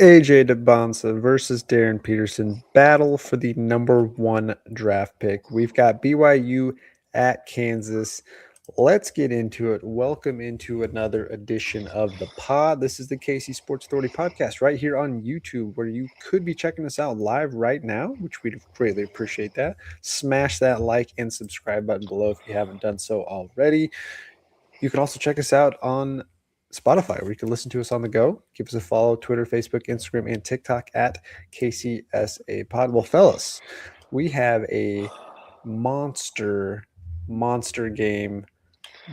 AJ Dybantsa versus Darryn Peterson, battle for the number 1 draft pick. We've got BYU at Kansas. Let's get into it. Welcome into another edition of the pod. This is the KC Sports Authority podcast right here on YouTube, where you could be checking us out live right now, which we'd greatly appreciate that. Smash that like and subscribe button below if you haven't done so already. You can also check us out on Spotify, where you can listen to us on the go. Give us a follow, Twitter, Facebook, Instagram, and TikTok at KCSA Pod. Well, fellas, we have a monster game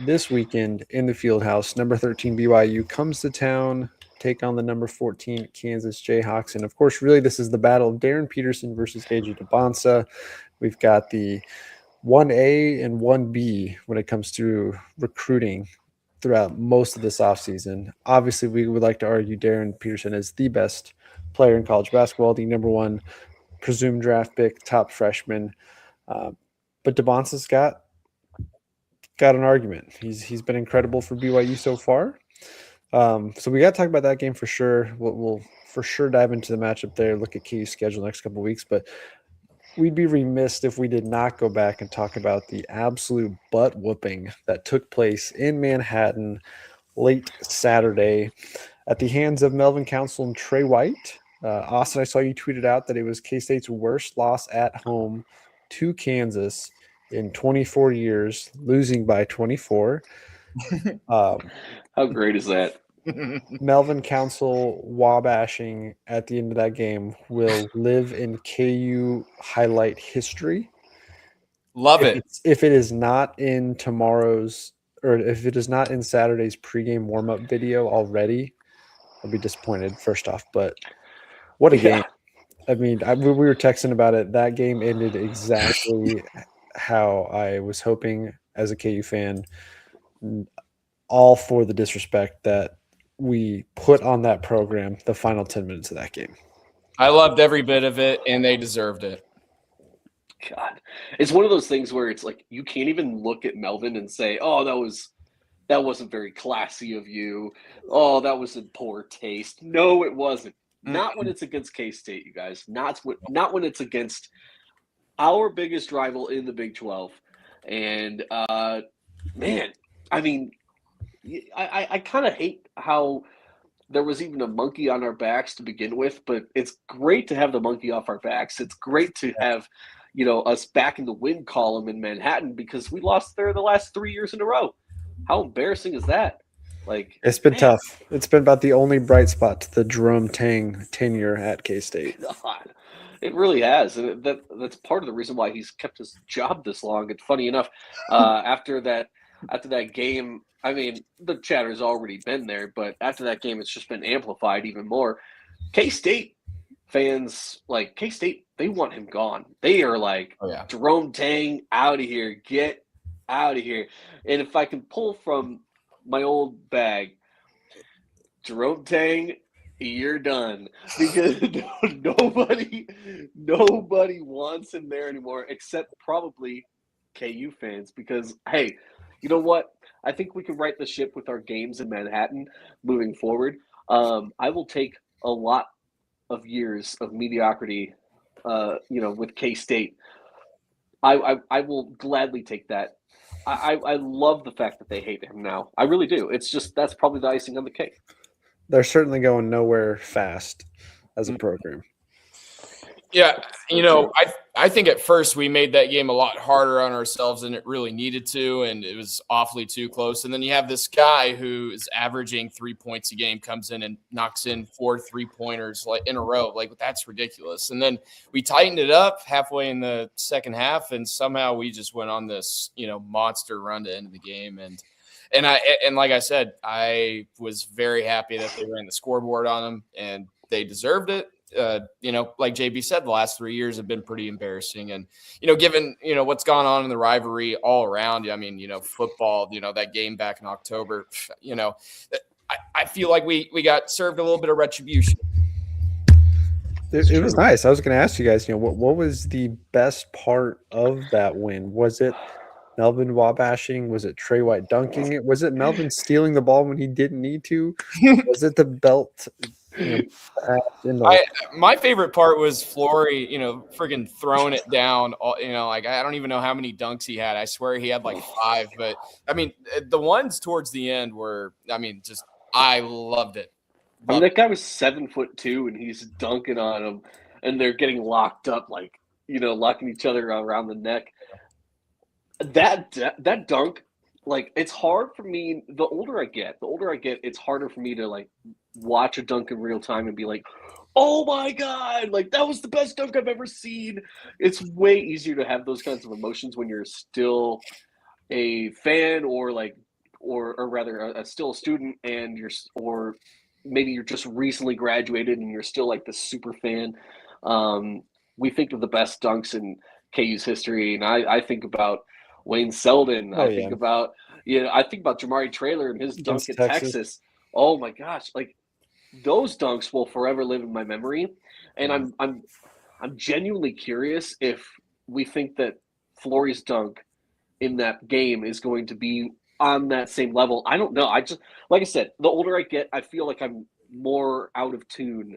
this weekend in the Fieldhouse. Number 13 BYU comes to town, take on the number 14 Kansas Jayhawks. And, of course, really this is the battle of Darryn Peterson versus AJ Dybantsa. We've got the 1A and 1B when it comes to recruiting throughout most of this offseason. Obviously, we would like to argue Darryn Peterson is the best player in college basketball, the number 1 presumed draft pick, top freshman. But Dybantsa's got an argument. He's been incredible for BYU so far. So we got to talk about that game for sure. We'll for sure dive into the matchup there, look at KU's schedule next couple of weeks. But we'd be remiss if we did not go back and talk about the absolute butt whooping that took place in Manhattan late Saturday at the hands of Melvin Council and Trey White. Austin, I saw you tweeted out that it was K-State's worst loss at home to Kansas in 24 years, losing by 24. How great is that? Melvin Council wabashing at the end of that game will live in KU highlight history. Love it. If it is not in tomorrow's, or if it is not in Saturday's pregame warm-up video already, I'll be disappointed first off. But what a game. I mean, we were texting about it. That game ended exactly how I was hoping as a KU fan, all for the disrespect that we put on that program the final 10 minutes of that game. I loved every bit of it, and they deserved it. God, it's one of those things where it's like you can't even look at Melvin and say, "Oh, that wasn't very classy of you. Oh, that was in poor taste." No, it wasn't. Not when it's against K-State, you guys. Not when it's against our biggest rival in the Big 12. And man, I mean, I kind of hate how there was even a monkey on our backs to begin with, but it's great to have the monkey off our backs. It's great to have, us back in the win column in Manhattan because we lost there the last 3 years in a row. How embarrassing is that? Like, it's been tough. It's been about the only bright spot to the Jerome Tang tenure at K-State. God, it really has, and that's part of the reason why he's kept his job this long. And funny enough, after that game, I mean, the chatter's already been there, but after that game, it's just been amplified even more. K-State fans, like K-State, they want him gone. They are like, Jerome Tang, out of here, get out of here. And if I can pull from my old bag, Jerome Tang, you're done, because nobody wants him there anymore except probably KU fans. Because hey, you know what? I think we can right the ship with our games in Manhattan moving forward. I will take a lot of years of mediocrity, with K-State. I will gladly take that. I love the fact that they hate him now. I really do. It's just that's probably the icing on the cake. They're certainly going nowhere fast as a program. Yeah, I think at first we made that game a lot harder on ourselves than it really needed to, and it was awfully too close. And then you have this guy who is averaging 3 points a game, comes in and knocks in 4 3-pointers like in a row. Like, that's ridiculous. And then we tightened it up halfway in the second half, and somehow we just went on this, monster run to end the game. And And like I said, I was very happy that they ran the scoreboard on them, and they deserved it. Like JB said, the last 3 years have been pretty embarrassing. And, given, what's gone on in the rivalry all around, I mean, football, that game back in October, I feel like we got served a little bit of retribution. It was nice. I was going to ask you guys, what was the best part of that win? Was it Melvin wabashing? Was it Trey White dunking it? Was it Melvin stealing the ball when he didn't need to? Was it the belt? My favorite part was Flory, friggin' throwing it down. Like I don't even know how many dunks he had. I swear he had like 5. But I mean, the ones towards the end were, I loved it. That guy was 7'2", and he's dunking on him, and they're getting locked up, like, locking each other around the neck. That dunk, like, it's hard for me. The older I get, it's harder for me to, like, watch a dunk in real time and be like, oh my God, like, that was the best dunk I've ever seen. It's way easier to have those kinds of emotions when you're still a fan or rather still a student, and or maybe you're just recently graduated and you're still like this super fan. We think of the best dunks in KU's history, and I think about Wayne Selden. I think about Jamari Traylor and his dunk at Texas. Oh my gosh, like those dunks will forever live in my memory. And I'm genuinely curious if we think that Flory's dunk in that game is going to be on that same level. I don't know. Like I said, the older I get, I feel like I'm more out of tune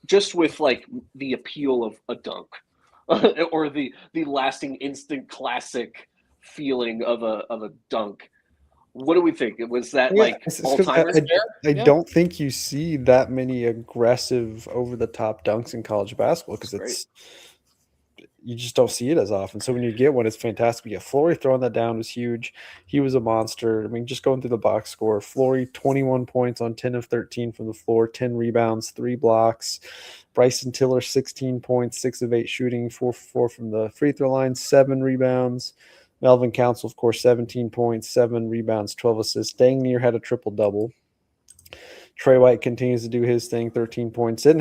just with like the appeal of a dunk or the lasting instant classic feeling of a dunk. What do we think? Was that all-timers? I don't think you see that many aggressive over-the-top dunks in college basketball because you just don't see it as often. So when you get one, it's fantastic. Yeah, Flory throwing that down was huge. He was a monster. I mean, just going through the box score, Flory 21 points on 10 of 13 from the floor, 10 rebounds, 3 blocks. Bryson Tiller 16 points, 6 of 8 shooting, 4 for 4 from the free throw line, 7 rebounds. Melvin Council, of course, 17 points, 7 rebounds, 12 assists. Dang near had a triple-double. Trey White continues to do his thing, 13 points. It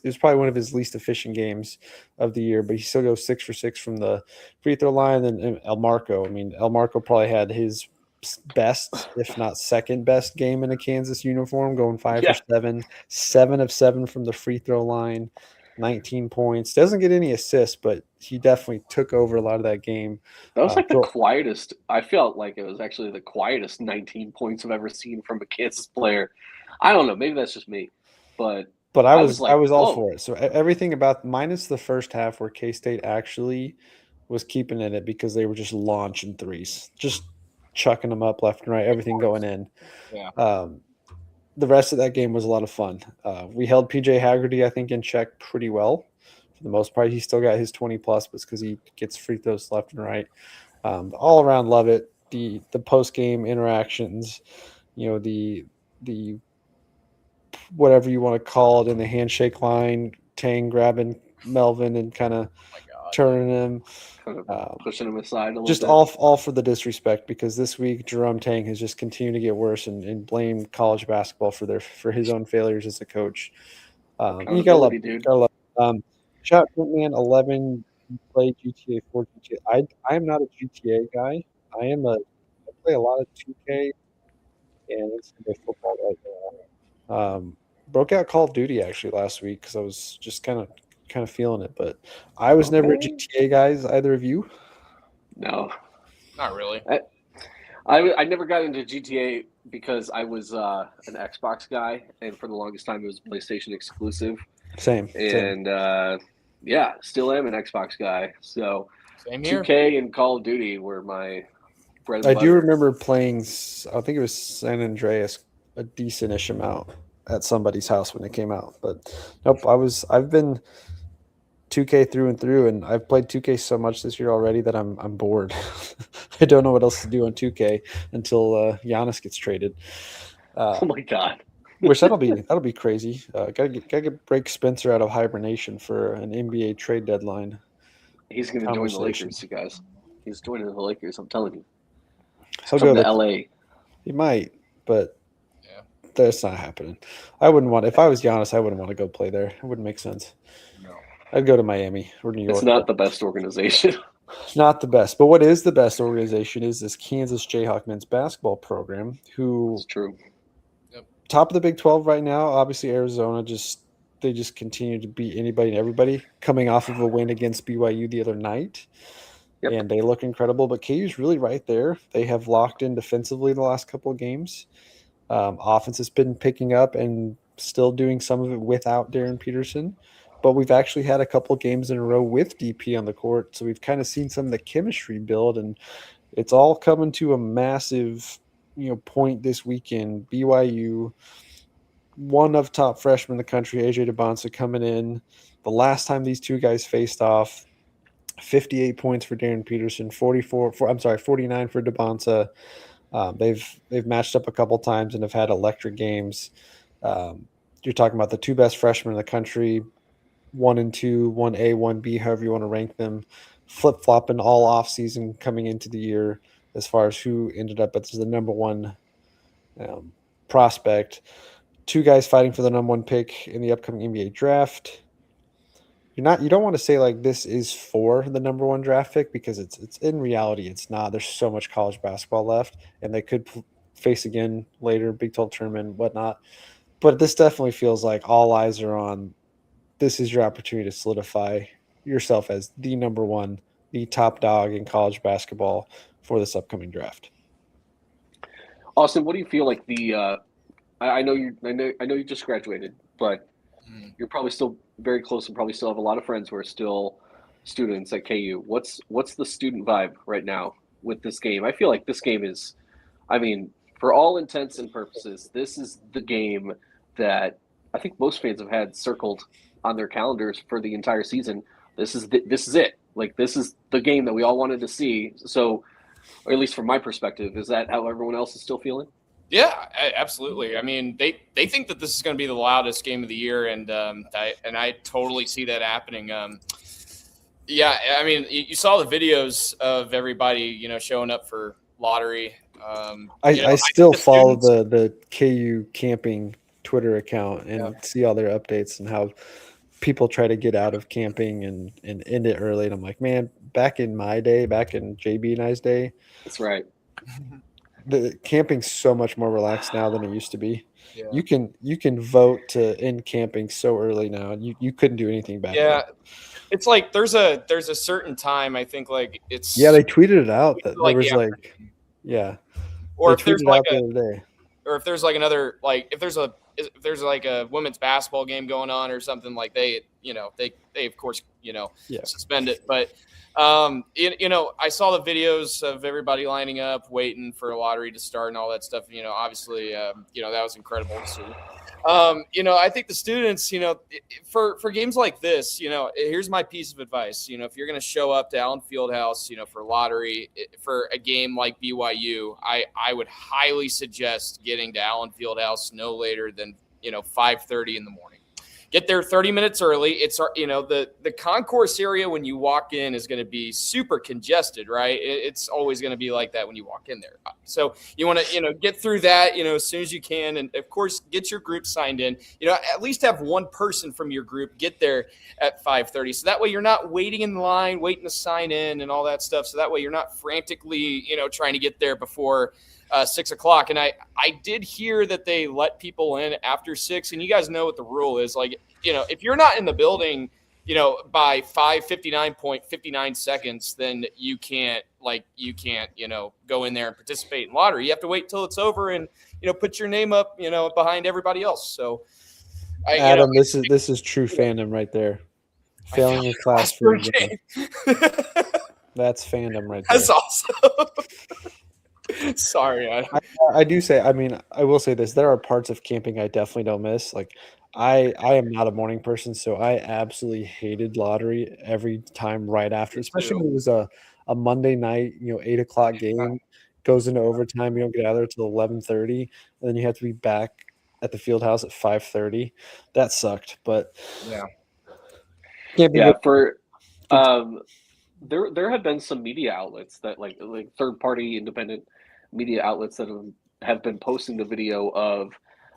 was probably one of his least efficient games of the year, but he still goes 6 for 6 from the free throw line. And El Marco probably had his best, if not second best game in a Kansas uniform, going 5 for 7, 7 of 7 from the free throw line, 19 points. Doesn't get any assists, but he definitely took over a lot of that game. That was the quietest. I felt like it was actually the quietest 19 points I've ever seen from a Kansas player. I don't know. Maybe that's just me, but I was all for it. So everything about minus the first half where K-State actually was keeping in it because they were just launching threes, just chucking them up left and right, everything going in. Yeah. The rest of that game was a lot of fun. We held PJ Haggerty, I think, in check pretty well. For the most part, he still got his 20 plus, but it's because he gets free throws left and right. All around, love it. The post game interactions, the whatever you want to call it in the handshake line, Tang grabbing Melvin and kind of turning him, pushing him aside a little just bit. all for the disrespect, because this week Jerome Tang has just continued to get worse and blamed college basketball for his own failures as a coach. You gotta love, dude. Shot Man 11 play GTA 4 GTA. I am not a GTA guy. I play a lot of 2K and it's football right now. Broke out Call of Duty actually last week because I was just kind of feeling it, but I was never a GTA guy. Either of you? No, not really. I never got into GTA because I was an Xbox guy, and for the longest time it was PlayStation exclusive. Same. Still am an Xbox guy. So same here. 2K and Call of Duty were my bread and I butter. do remember playing, I think it was San Andreas, a decent-ish amount at somebody's house when it came out. But nope, I've been 2K through and through, and I've played 2K so much this year already that I'm bored. I don't know what else to do on 2K until Giannis gets traded. Oh my God. Which that'll be crazy. Gotta break Spencer out of hibernation for an NBA trade deadline. He's going to join the Lakers, you guys. He's joining the Lakers. I'm telling you. He'll go to LA. He might, but Yeah. that's not happening. I wouldn't want. If I was Giannis, I wouldn't want to go play there. It wouldn't make sense. No. I'd go to Miami or New It's York. not the best organization. Not the best, but what is the best organization is this Kansas Jayhawk men's basketball program, who It's true. top of the Big 12 right now. Obviously, Arizona they just continue to beat anybody and everybody. Coming off of a win against BYU the other night, Yep. and they look incredible. But KU's really right there. They have locked in defensively the last couple of games. Offense has been picking up and still doing some of it without Darryn Peterson. But we've actually had a couple of games in a row with DP on the court, so we've kind of seen some of the chemistry build, and it's all coming to a massive, point this weekend. BYU, one of top freshmen in the country, AJ Dybantsa, coming in. The last time these two guys faced off, 58 points for Darryn Peterson, 49 for Dybantsa. They've matched up a couple times and have had electric games. You're talking about the two best freshmen in the country, 1 and 2, 1A, 1B, however you want to rank them, flip flopping all off season coming into the year as far as who ended up as the number one prospect. Two guys fighting for the number one pick in the upcoming NBA draft. You don't want to say like this is for the number one draft pick, because it's in reality it's not. There's so much college basketball left, and they could face again later, Big 12 tournament, whatnot. But this definitely feels like all eyes are on. This is your opportunity to solidify yourself as the number one, the top dog in college basketball for this upcoming draft. Austin, what do you feel like I know you just graduated, but you're probably still very close and probably still have a lot of friends who are still students at KU. What's the student vibe right now with this game? I feel like this game is, I mean, for all intents and purposes, this is the game that I think most fans have had circled on their calendars for the entire season. This is it. Like, this is the game that we all wanted to see. So, or at least from my perspective, is that how everyone else is still feeling? Yeah, absolutely. I mean, they think that this is going to be the loudest game of the year, and I totally see that happening. Yeah, I mean, you saw the videos of everybody, showing up for lottery. I still follow the KU camping Twitter account and see all their updates and how people try to get out of camping and end it early. And I'm like, man, back in my day, back in JB and I's day, that's right. The camping's so much more relaxed now than it used to be. Yeah. You can vote to end camping so early now. You couldn't do anything back then. It's like there's a certain time, I think, like it's they tweeted it out that like, there was or they if there's tweeted like out the other day. Or if there's like another, like if there's like a women's basketball game going on or something, like they of course suspend it. But I saw the videos of everybody lining up, waiting for a lottery to start and all that stuff. Obviously, that was incredible to see. I think the students, for games like this, here's my piece of advice. If you're going to show up to Allen Fieldhouse, for lottery, for a game like BYU, I would highly suggest getting to Allen Fieldhouse no later than 5:30 in the morning. Get there 30 minutes early. It's the concourse area when you walk in is going to be super congested, right? It's always going to be like that when you walk in there. So you want to get through that as soon as you can, and of course get your group signed in. At least have one person from your group get there at 5:30, so that way you're not waiting in line, waiting to sign in and all that stuff. So that way you're not frantically trying to get there before 6 o'clock. And I did hear that they let people in after 6, and you guys know what the rule is. Like, if you're not in the building, by 5:59.59 seconds, then you can't go in there and participate in lottery. You have to wait till it's over and, put your name up, behind everybody else. So Adam, this is true fandom right there. Failing your class for a game. That's fandom right there. That's awesome. Sorry, I do say. I mean, I will say this: there are parts of camping I definitely don't miss. Like, I am not a morning person, so I absolutely hated lottery every time right after, especially when it was a Monday night, 8 o'clock game, goes into overtime. You don't get out of there till 11:30, and then you have to be back at the field house at 5:30. That sucked, but there have been some media outlets that like third party independent media outlets that have have been posting the video of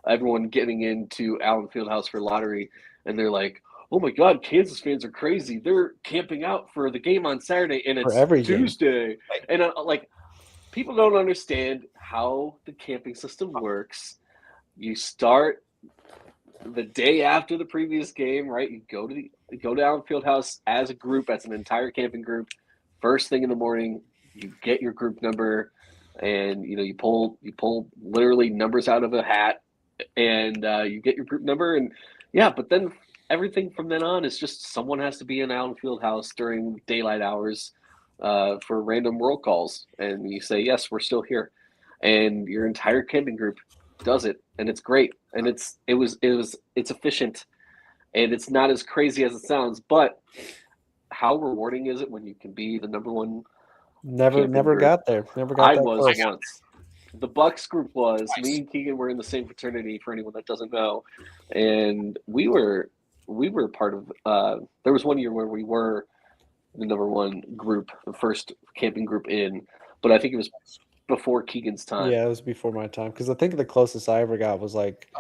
everyone getting into Allen Fieldhouse for lottery, and they're like, "Oh my God, Kansas fans are crazy! They're camping out for the game on Saturday, and For it's every game. Tuesday." And like, people don't understand how the camping system works. You start the day after the previous game, right? You go to Allen Fieldhouse as a group, as an entire camping group. First thing in the morning, you get your group number, and you pull literally numbers out of a hat, and you get your group number, and but then everything from then on is just someone has to be in Allen Fieldhouse during daylight hours for random roll calls, and you say, yes, we're still here, and your entire camping group does it, and it's great, and it's efficient, and it's not as crazy as it sounds, but how rewarding is it when you can be the number one? Never got there. Never got I that was close. once. The Bucks group was. Me and Keegan were in the same fraternity, for anyone that doesn't know, and we were part of. There was one year where we were the number one group, the first camping group in, but I think it was before Keegan's time. Yeah, it was before my time, because I think the closest I ever got was like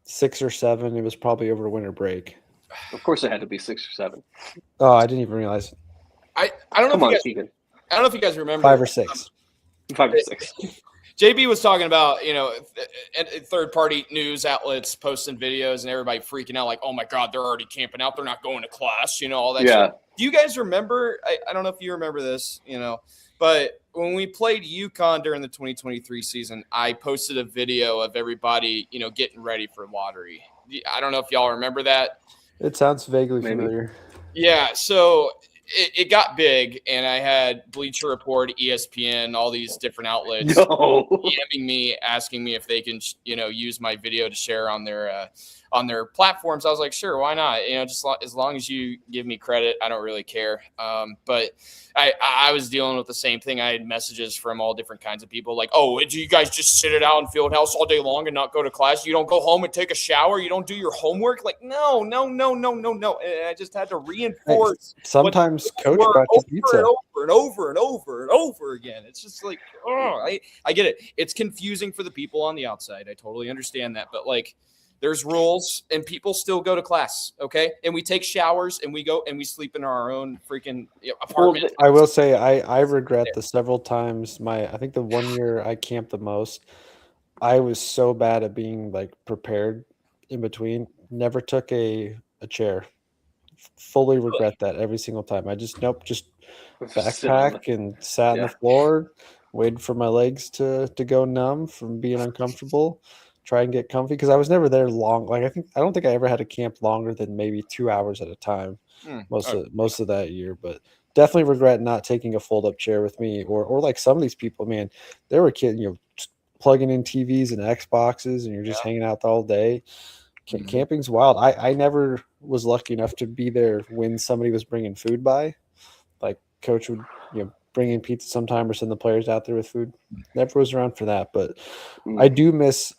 6 or 7. It was probably over winter break. Of course, it had to be 6 or 7. Oh, I didn't even realize. I don't know. Come on, Keegan. I don't know if you guys remember 5 or 6. 5 or 6. JB was talking about, third-party news outlets posting videos and everybody freaking out like, oh, my God, they're already camping out. They're not going to class, all that shit. Do you guys remember? I don't know if you remember this, but when we played UConn during the 2023 season, I posted a video of everybody, getting ready for lottery. I don't know if y'all remember that. It sounds vaguely familiar. Yeah, so it got big, and I had Bleacher Report, ESPN, all these different outlets DMing me, asking me if they can, use my video to share on their platforms. I was like, sure, why not? Just as long as you give me credit, I don't really care. But I was dealing with the same thing. I had messages from all different kinds of people like, oh, do you guys just sit it out in Fieldhouse all day long and not go to class? You don't go home and take a shower? You don't do your homework? Like, no. And I just had to reinforce. Sometimes coach brought you pizza. And over again. It's just like, I get it. It's confusing for the people on the outside. I totally understand that. But like, there's rules, and people still go to class, okay? And we take showers, and we go and we sleep in our own freaking apartment. I will say I regret the several times. I think the one year I camped the most, I was so bad at being like prepared in between. Never took a chair. Fully regret that every single time. I just backpack and sat on the floor, waited for my legs to go numb from being uncomfortable. Try and get comfy, because I was never there long. Like I don't think I ever had a camp longer than maybe 2 hours at a time most of that year. But definitely regret not taking a fold up chair with me, or like some of these people, man, there were kids, plugging in TVs and Xboxes, and you're just hanging out all day. Camping's wild. I never was lucky enough to be there when somebody was bringing food by. Like coach would bring in pizza sometime or send the players out there with food. Never was around for that, but I do miss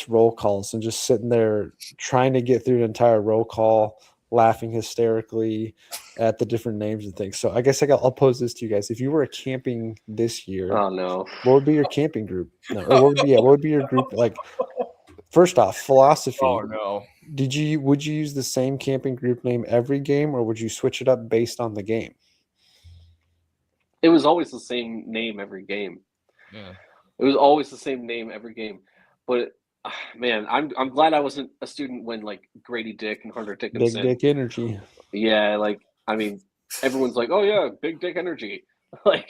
roll calls and just sitting there trying to get through an entire roll call, laughing hysterically at the different names and things. So I guess I'll pose this to you guys: if you were camping this year, what would be your camping group? No, or what would be your group like? First off, philosophy. Oh no! Would you use the same camping group name every game, or would you switch it up based on the game? It was always the same name every game. Yeah. It was always the same name every game. But man, I'm glad I wasn't a student when like Grady Dick and Hunter Dickinson. Big Dick Energy. Yeah, like I mean, everyone's like, oh yeah, Big Dick Energy. Like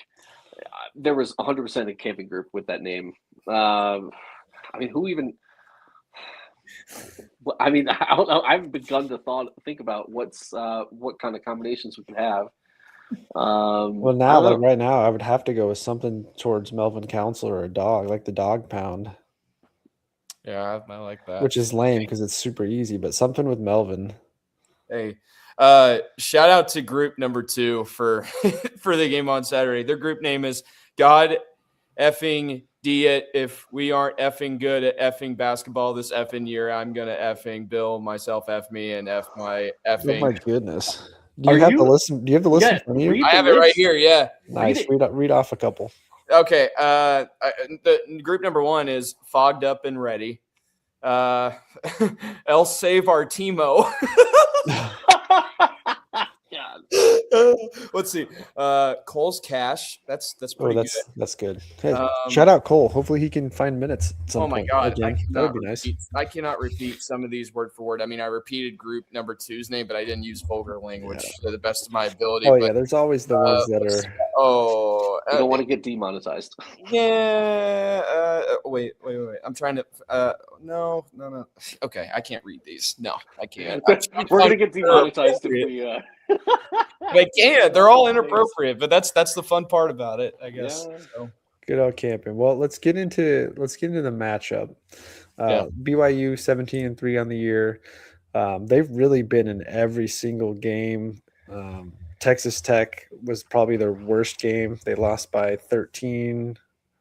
there was 100% a camping group with that name. I mean, who even? I mean, I don't know. I've begun to think about what kind of combinations we could have. Well, now, like right now, I would have to go with something towards Melvin Council or a dog, like the Dog Pound. Yeah, I like that. Which is lame because it's super easy, but something with Melvin. Hey, shout out to group number 2 for the game on Saturday. Their group name is God effing D it. If we aren't effing good at effing basketball this effing year, I'm gonna effing Bill myself F me and F my effing. Oh my goodness. Do you have the list? Do you have the list in front of you? I have it right here. Yeah. Nice. Read off a couple. Okay. The group number 1 is fogged up and ready. El Save our Timo. Let's see. Cole's Cash. That's pretty good. That's good. Hey, shout out Cole. Hopefully he can find minutes at some point. God, again. That would be nice. I cannot repeat some of these word for word. I mean, I repeated group number 2's name, but I didn't use vulgar language to the best of my ability. Oh, yeah, there's always the ones that are. You don't want to get demonetized. Yeah. Wait. I'm trying to. No. Okay, I can't read these. No, I can't. We're gonna get demonetized if we. They can't. They're all inappropriate, but that's the fun part about it, I guess. Yeah. So. Good old camping. Well, let's get into the matchup. BYU 17-3 on the year. They've really been in every single game. Texas Tech was probably their worst game. They lost by 13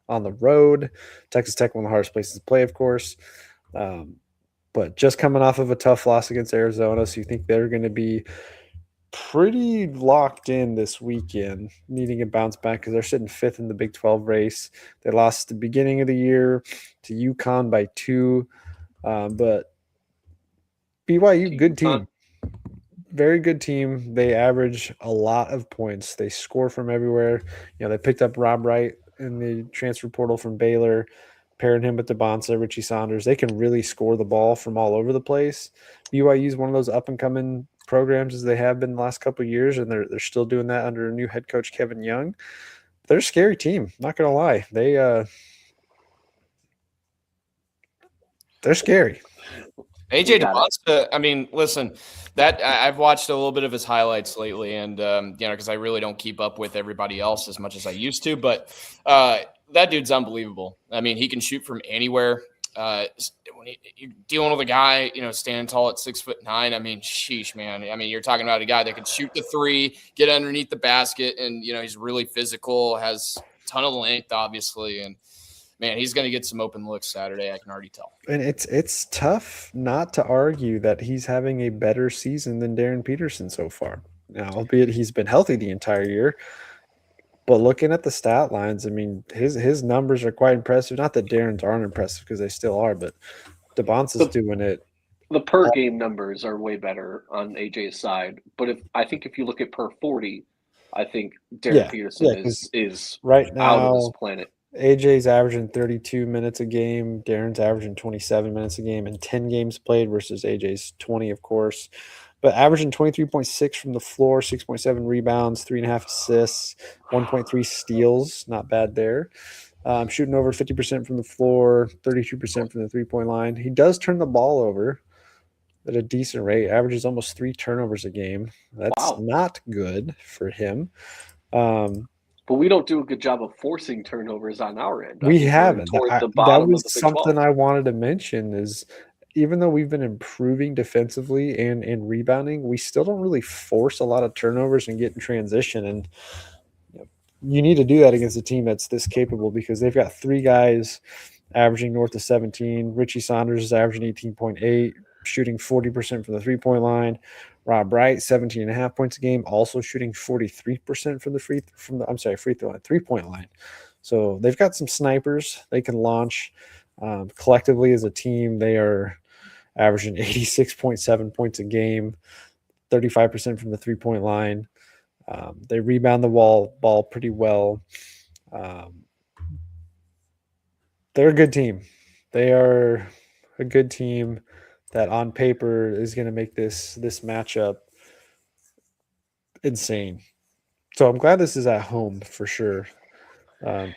on the road. Texas Tech, one of the hardest places to play, of course. But just coming off of a tough loss against Arizona, so you think they're going to be pretty locked in this weekend, needing a bounce back because they're sitting 5th in the Big 12 race. They lost at the beginning of the year to UConn by 2. But BYU, good team. Very good team. They average a lot of points. They score from everywhere. They picked up Rob Wright in the transfer portal from Baylor, pairing him with Dybantsa, Richie Saunders. They can really score the ball from all over the place. BYU is one of those up-and-coming programs as they have been the last couple of years, and they're still doing that under a new head coach, Kevin Young. They're a scary team, not going to lie. They're scary. AJ Dybantsa, I mean, listen, that I've watched a little bit of his highlights lately, and because I really don't keep up with everybody else as much as I used to, but that dude's unbelievable. I mean, he can shoot from anywhere. When you're dealing with a guy, standing tall at 6'9", I mean, sheesh, man. I mean, you're talking about a guy that can shoot the 3, get underneath the basket, and he's really physical, has a ton of length, obviously, and man, he's going to get some open looks Saturday. I can already tell. And it's tough not to argue that he's having a better season than Darryn Peterson so far. Now, albeit he's been healthy the entire year. But looking at the stat lines, I mean, his numbers are quite impressive. Not that Darren's aren't impressive because they still are, but Dybantsa's doing it. The per game numbers are way better on AJ's side. But if you look at per 40, I think Darryn Peterson is right now out of this planet. AJ's averaging 32 minutes a game. Darren's averaging 27 minutes a game in 10 games played versus AJ's 20, of course. But averaging 23.6 from the floor, 6.7 rebounds, 3.5 assists, 1.3 steals. Not bad there. Shooting over 50% from the floor, 32% from the three-point line. He does turn the ball over at a decent rate. Averages almost 3 turnovers a game. That's not good for him. But we don't do a good job of forcing turnovers on our end. We haven't. That was something I wanted to mention is – even though we've been improving defensively and rebounding, we still don't really force a lot of turnovers and get in transition. And you need to do that against a team that's this capable because they've got 3 guys averaging north of 17. Richie Saunders is averaging 18.8, shooting 40% from the three-point line. Rob Wright, 17.5 points a game, also shooting 43% from the free throw line, three-point line. So they've got some snipers they can launch. Collectively as a team, they are averaging 86.7 points a game, 35% from the three-point line. They rebound the ball pretty well. They're a good team. They are a good team that on paper is going to make this matchup insane. So I'm glad this is at home for sure.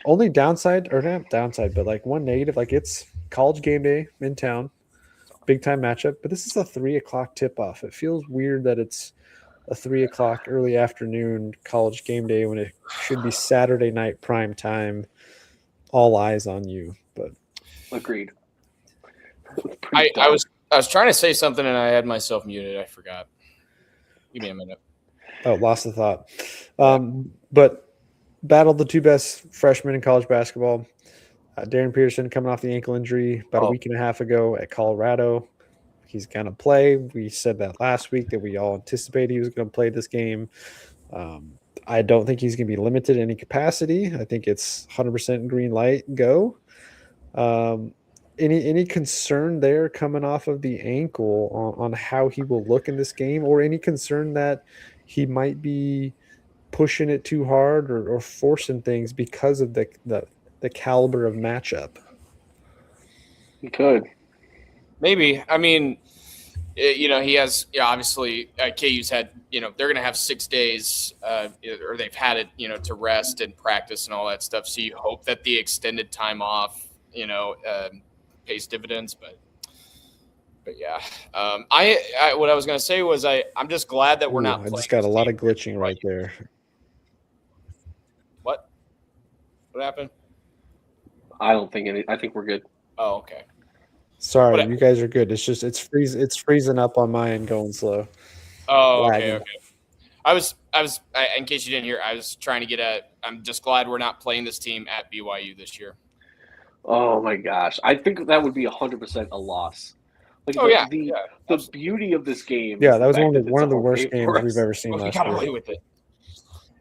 Only downside, or not downside, but like one negative, like it's college game day in town, big time matchup, but this is a 3:00 tip off. It feels weird that it's a 3:00 early afternoon college game day when it should be Saturday night prime time, all eyes on you. But agreed. I was trying to say something and I had myself muted. I forgot. Give me a minute. Oh, lost the thought. But battled the 2 best freshmen in college basketball. Darryn Peterson coming off the ankle injury about a week and a half ago at Colorado. He's going to play. We said that last week that we all anticipated he was going to play this game. I don't think he's going to be limited in any capacity. I think it's 100% green light, go. Any concern there coming off of the ankle on how he will look in this game, or any concern that he might be pushing it too hard or forcing things because of the caliber of matchup? He could. Maybe. I mean, he has, obviously KU's had, they're going to have 6 days or they've had it, to rest and practice and all that stuff. So you hope that the extended time off, pays dividends. But yeah, what I was going to say was I'm just glad that we're not. I just got a lot of glitching right there. What happened? I don't think any. I think we're good. Oh, okay. Sorry, you guys are good. It's just it's freezing up on my end, going slow. Oh, okay. I was in case you didn't hear, I was trying to get I'm just glad we're not playing this team at BYU this year. Oh my gosh, I think that would be 100% a loss. Like the beauty of this game. Yeah, that was one of the worst games we've ever seen last year. We got away with it.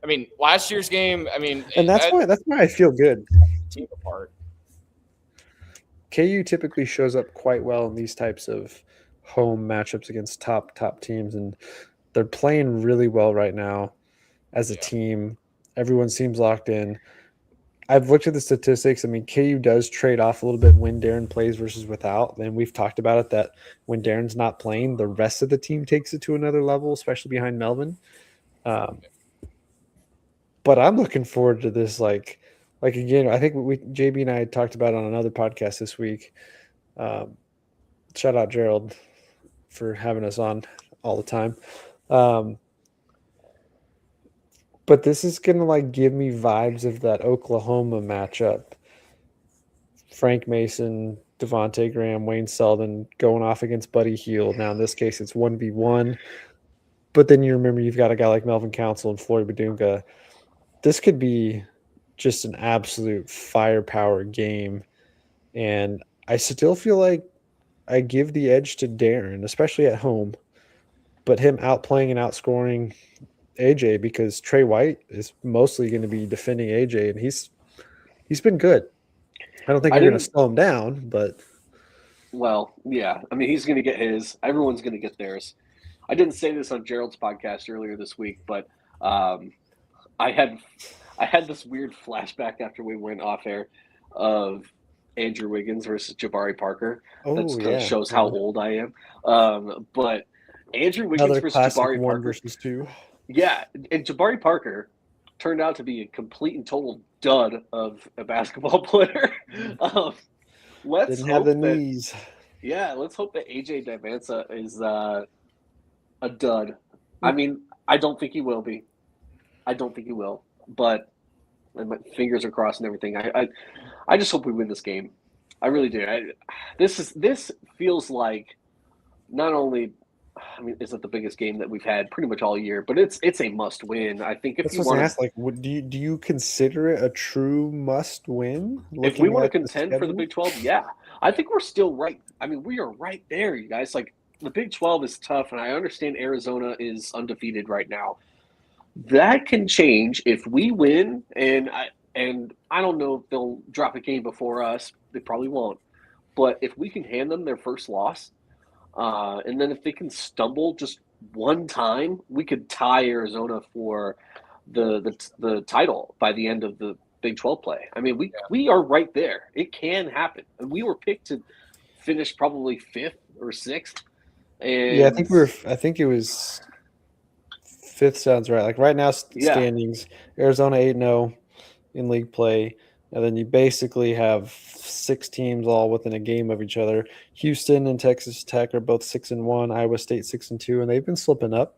I mean, last year's game. I mean, and that's why I feel good. Team apart. KU typically shows up quite well in these types of home matchups against top teams, and they're playing really well right now as a team. Everyone seems locked in. I've looked at the statistics. I mean, KU does trade off a little bit when Darryn plays versus without. And we've talked about it that when Darren's not playing, the rest of the team takes it to another level, especially behind Melvin. But I'm looking forward to this. Like again, I think JB and I had talked about it on another podcast this week. Shout out Gerald for having us on all the time. But this is going to give me vibes of that Oklahoma matchup. Frank Mason, Devontae Graham, Wayne Selden going off against Buddy Hield. Now in this case it's 1v1. But then you remember you've got a guy like Melvin Council and Floyd Badunga. This could be just an absolute firepower game. And I still feel like I give the edge to Darryn, especially at home. But him outplaying and outscoring AJ, because Trey White is mostly going to be defending AJ, and he's been good. I don't think you're going to slow him down, but yeah. I mean, he's going to get his. Everyone's going to get theirs. I didn't say this on Gerald's podcast earlier this week, but I had this weird flashback after we went off air of Andrew Wiggins versus Jabari Parker. That kind of shows how old I am. But Andrew Wiggins versus Jabari Parker versus 2. Yeah, and Jabari Parker turned out to be a complete and total dud of a basketball player. Let's Didn't have the knees. Yeah, let's hope that AJ Dybantsa is a dud. I mean, I don't think he will be. But my fingers are crossed and everything. I just hope we win this game. I really do. This feels like not only. I mean, is it the biggest game that we've had pretty much all year? But it's a must win. I think if you want to ask, do you consider it a true must win? If we want to contend for the Big 12, yeah, I think we're still right. I mean, we are right there, you guys. Like the Big 12 is tough, and I understand Arizona is undefeated right now. That can change if we win, and I don't know if they'll drop a game before us. They probably won't. But if we can hand them their first loss. And then if they can stumble just one time, we could tie Arizona for the title by the end of the Big 12 play. I mean, we are right there. It can happen. And we were picked to finish probably 5th or 6th. And yeah, I think it was 5th sounds right. Like right now, standings, Arizona 8-0 in league play. And then you basically have 6 teams all within a game of each other. Houston and Texas Tech are both 6-1. Iowa State 6-2, and they've been slipping up.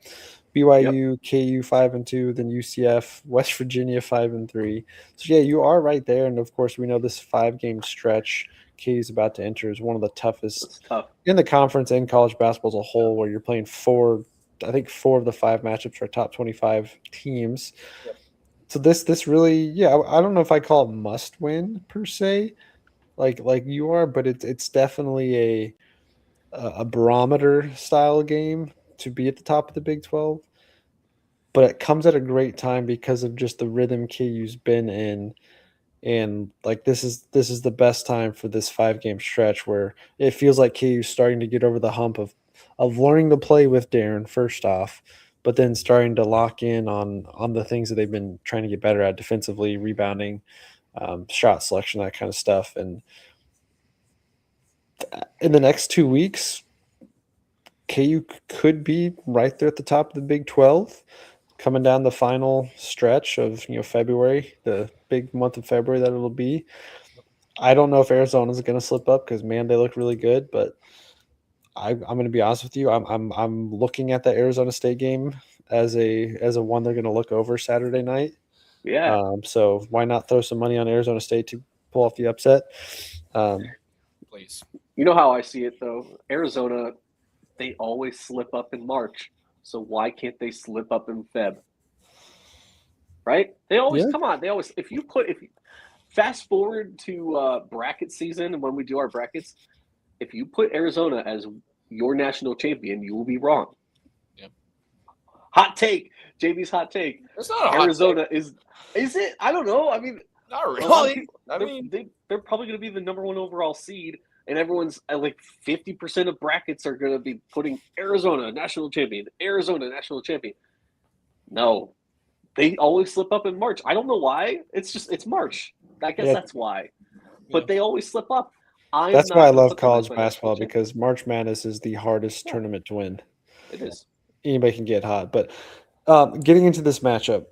BYU, KU 5-2, then UCF, West Virginia 5-3. So yeah, you are right there. And of course, we know this 5-game stretch KU's about to enter is one of the toughest in the conference and college basketball as a whole, where you're playing 4 of the 5 matchups are top 25 teams. Yep. So this really, I don't know if I call it must win per se, like you are, but it's definitely a barometer style game to be at the top of the Big 12. but it comes at a great time because of just the rhythm KU's been in. And like this is the best time for this 5-game stretch where it feels like KU's starting to get over the hump of learning to play with Darryn first off, but then starting to lock in on the things that they've been trying to get better at defensively, rebounding, shot selection, that kind of stuff. And in the next 2 weeks, KU could be right there at the top of the Big 12, coming down the final stretch of February, the big month of February that it'll be. I don't know if Arizona's going to slip up because man, they look really good. But I'm going to be honest with you, I'm looking at the Arizona State game as a one they're going to look over Saturday night. Yeah. So why not throw some money on Arizona State to pull off the upset? Please. You know how I see it though. Arizona, they always slip up in March. So why can't they slip up in Feb? Right? They always come on. They always if you fast forward to bracket season and when we do our brackets, if you put Arizona as your national champion, you will be wrong. Yep. Hot take. JB's hot take. It's not a Arizona hot take. Is it? I don't know. I mean, not really. They're probably going to be the number 1 overall seed. And everyone's like 50% of brackets are going to be putting Arizona national champion, Arizona national champion. No, they always slip up in March. I don't know why. It's March. I guess that's why. But they always slip up. That's why I love college basketball because March Madness is the hardest tournament to win. It is. Anybody can get hot. But getting into this matchup,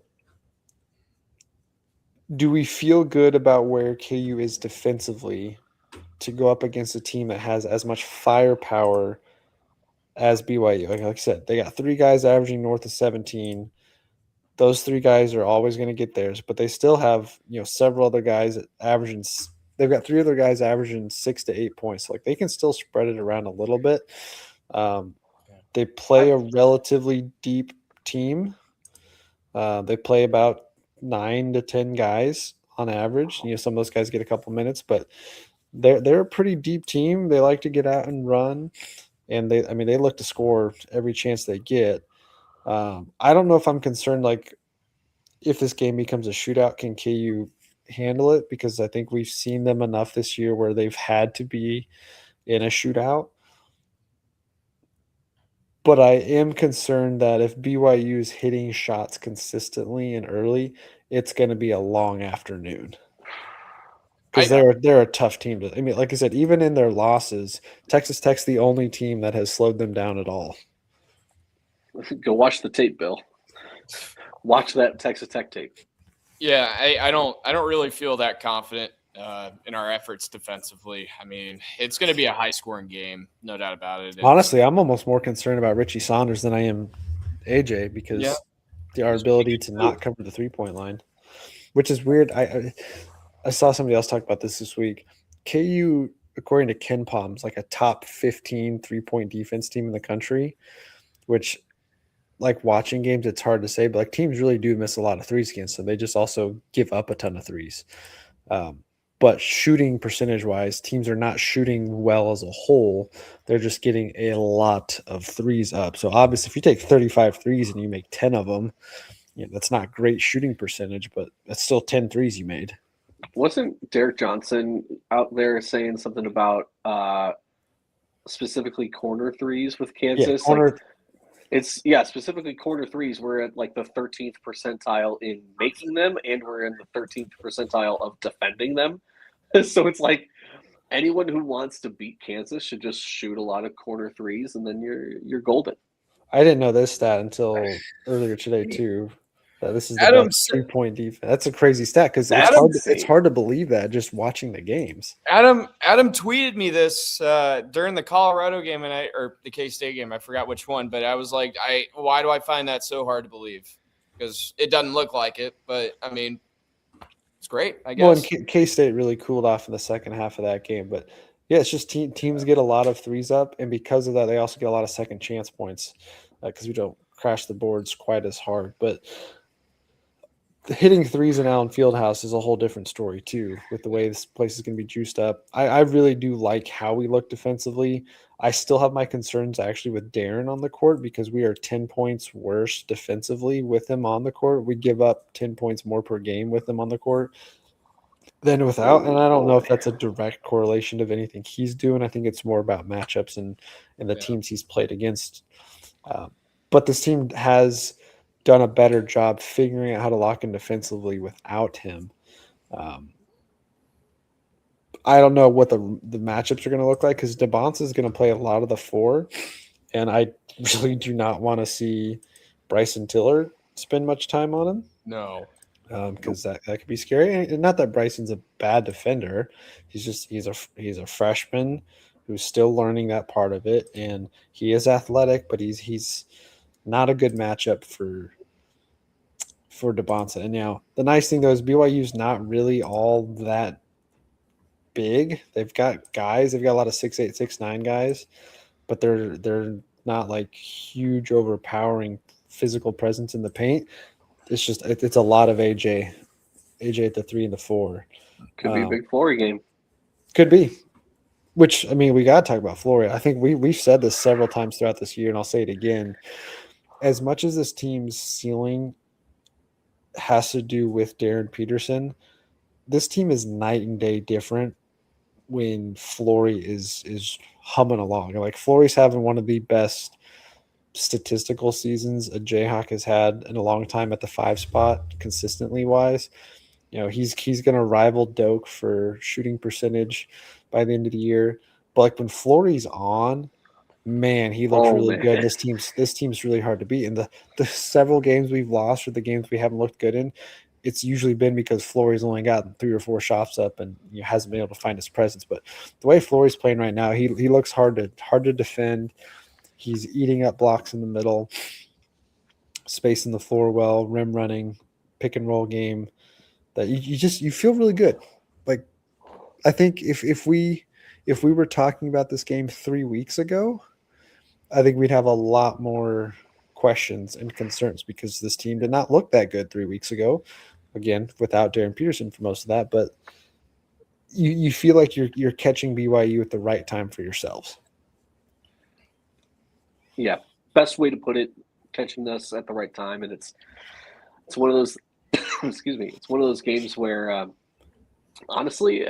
do we feel good about where KU is defensively to go up against a team that has as much firepower as BYU? Like I said, they got 3 guys averaging north of 17. Those 3 guys are always going to get theirs, but they still have several other guys averaging. They've got 3 other guys averaging 6 to 8 points. Like they can still spread it around a little bit. They play a relatively deep team. They play about 9 to 10 guys on average. Some of those guys get a couple minutes, but they're a pretty deep team. They like to get out and run, and they look to score every chance they get. I don't know if I'm concerned like if this game becomes a shootout, can KU handle it? Because I think we've seen them enough this year where they've had to be in a shootout. But I am concerned that if BYU is hitting shots consistently and early, it's going to be a long afternoon. Because they're a tough team to. I mean, like I said, even in their losses, Texas Tech's the only team that has slowed them down at all. Go watch the tape, Bill. Watch that Texas Tech tape. Yeah, I don't really feel that confident in our efforts defensively. I mean, it's going to be a high-scoring game, no doubt about it. Honestly, I'm almost more concerned about Richie Saunders than I am AJ because our ability to not cover the three-point line, which is weird. I saw somebody else talk about this week. KU, according to Ken Palm's, like a top 15 three-point defense team in the country, which – like watching games, it's hard to say, but like teams really do miss a lot of threes against them. They just also give up a ton of threes. But shooting percentage wise, teams are not shooting well as a whole. They're just getting a lot of threes up. So obviously if you take 35 threes and you make 10 of them, that's not great shooting percentage, but that's still 10 threes you made. Wasn't Derek Johnson out there saying something about specifically corner threes with Kansas? Yeah, specifically corner threes. We're at like the 13th percentile in making them, and we're in the 13th percentile of defending them. So it's like anyone who wants to beat Kansas should just shoot a lot of corner threes, and then you're golden. I didn't know this stat until earlier today too. This is the best 3-point defense. That's a crazy stat because it's hard to believe that just watching the games. Adam tweeted me this during the Colorado game or the K-State game. I forgot which one, but I was like, why do I find that so hard to believe? Because it doesn't look like it, but I mean, it's great, I guess. Well, and K-State really cooled off in the second half of that game, but yeah, it's just teams get a lot of threes up, and because of that, they also get a lot of second chance points because we don't crash the boards quite as hard, but. hitting threes in Allen Fieldhouse is a whole different story too, with the way this place is going to be juiced up. I really do like how we look defensively. I still have my concerns actually with Darryn on the court because we are 10 points worse defensively with him on the court. We give up 10 points more per game with him on the court than without. And I don't know if that's a direct correlation of anything he's doing. I think it's more about matchups and the teams he's played against. But this team has done a better job figuring out how to lock in defensively without him. I don't know what the matchups are going to look like because Dybantsa is going to play a lot of the 4, and I really do not want to see Bryson Tiller spend much time on him. No, because that could be scary. And not that Bryson's a bad defender; he's a freshman who's still learning that part of it, and he is athletic, but he's not a good matchup for Dybantsa. And now the nice thing though is BYU's not really all that big. They've got guys. They've got a lot of 6'8", 6'9" guys, but they're not like huge, overpowering physical presence in the paint. It's just it's a lot of AJ at the 3 and the 4. Could be a big Flory game. Could be. Which, I mean, we got to talk about Flory. I think we've said this several times throughout this year, and I'll say it again. As much as this team's ceiling has to do with Darryn Peterson, this team is night and day different when Flory is humming along. Like, Flory's having one of the best statistical seasons a Jayhawk has had in a long time at the 5 spot, consistently wise. You know, he's going to rival Doak for shooting percentage by the end of the year. But like when Flory's on, man, he looks really good. This team's really hard to beat. And the several games we've lost or the games we haven't looked good in, it's usually been because Flory's only got 3 or 4 shots up and hasn't been able to find his presence. But the way Flory's playing right now, he looks hard to defend. He's eating up blocks in the middle, spacing the floor well, rim running, pick and roll game. That you feel really good. Like, I think if we were talking about this game 3 weeks ago, I think we'd have a lot more questions and concerns because this team did not look that good 3 weeks ago. Again, without Darryn Peterson for most of that, but you feel like you're catching BYU at the right time for yourselves. Yeah, best way to put it, catching us at the right time, and it's one of those. Excuse me. It's one of those games where, honestly,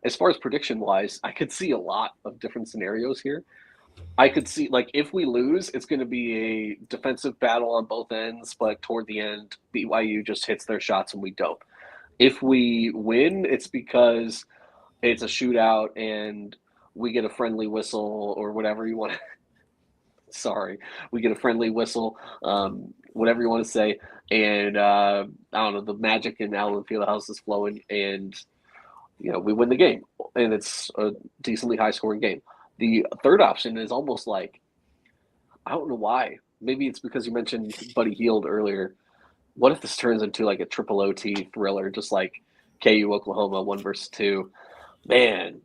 as far as prediction wise, I could see a lot of different scenarios here. I could see, like, if we lose, it's going to be a defensive battle on both ends, but toward the end, BYU just hits their shots and we don't. If we win, it's because it's a shootout and we get a friendly whistle or whatever you want to. Sorry, we get a friendly whistle, whatever you want to say, and I don't know, the magic in Allen Fieldhouse is flowing, and we win the game, and it's a decently high-scoring game. The third option is almost like, I don't know why. Maybe it's because you mentioned Buddy Hield earlier. What if this turns into like a triple OT thriller, just like KU Oklahoma 1 versus 2? Man,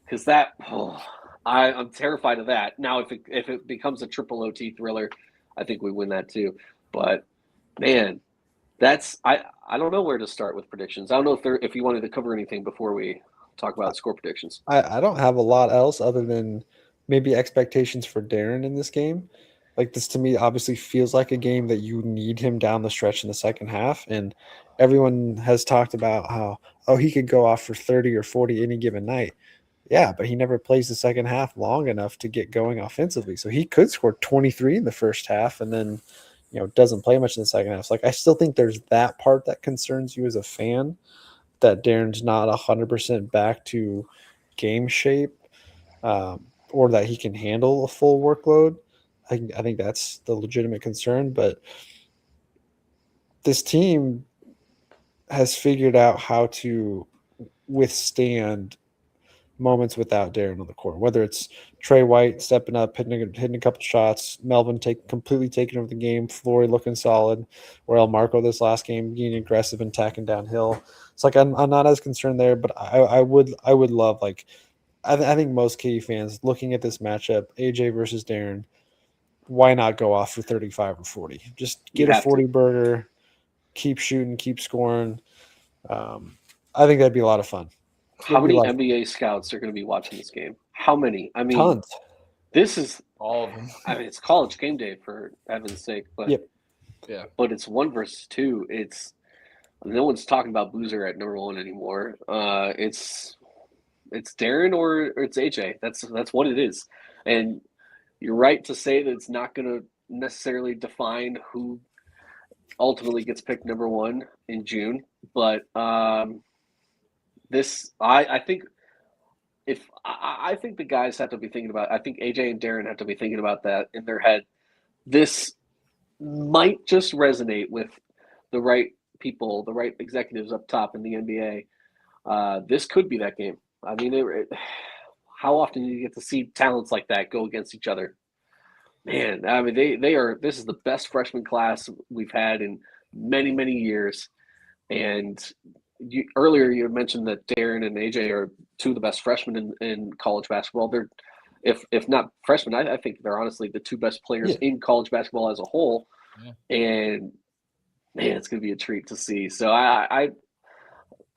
because that. Oh, I'm terrified of that. Now, if it becomes a triple OT thriller, I think we win that too. But man, I don't know where to start with predictions. I don't know if you wanted to cover anything before we talk about score predictions. I don't have a lot else other than maybe expectations for Darryn in this game. Like, this to me obviously feels like a game that you need him down the stretch in the second half. And everyone has talked about how, he could go off for 30 or 40 any given night. Yeah, but he never plays the second half long enough to get going offensively. So he could score 23 in the first half and then, doesn't play much in the second half. So, like, I still think there's that part that concerns you as a fan, that Darren's not 100% back to game shape, or that he can handle a full workload. I think that's the legitimate concern. But this team has figured out how to withstand moments without Darryn on the court, whether it's Trey White stepping up, hitting a couple shots, Melvin completely taking over the game, Flory looking solid, or El Marco this last game being aggressive and tacking downhill. It's like I'm not as concerned there, but I would love, like, I think most KU fans looking at this matchup, AJ versus Darryn, why not go off for 35 or 40? Just get a 40 burger, keep shooting, keep scoring. I think that'd be a lot of fun. How many NBA scouts are going to be watching this game? How many? I mean, tons. This is all of them. I mean, it's college game day for heaven's sake, but Yep. Yeah. But it's 1 versus 2. It's no one's talking about Boozer at number 1 anymore. It's Darryn or it's AJ. That's what it is. And you're right to say that it's not going to necessarily define who ultimately gets picked number 1 in June, but this I think I think the guys have to be thinking about. I think AJ and Darryn have to be thinking about that in their head. This might just resonate with the right people, the right executives up top in the NBA. This could be that game. I mean, how often do you get to see talents like that go against each other? Man, I mean, they are. This is the best freshman class we've had in many, many years. And earlier you mentioned that Darryn and AJ are 2 of the best freshmen in college basketball. They're, if not freshmen, I think they're honestly the 2 best players in college basketball as a whole. Yeah. And man, it's going to be a treat to see. So I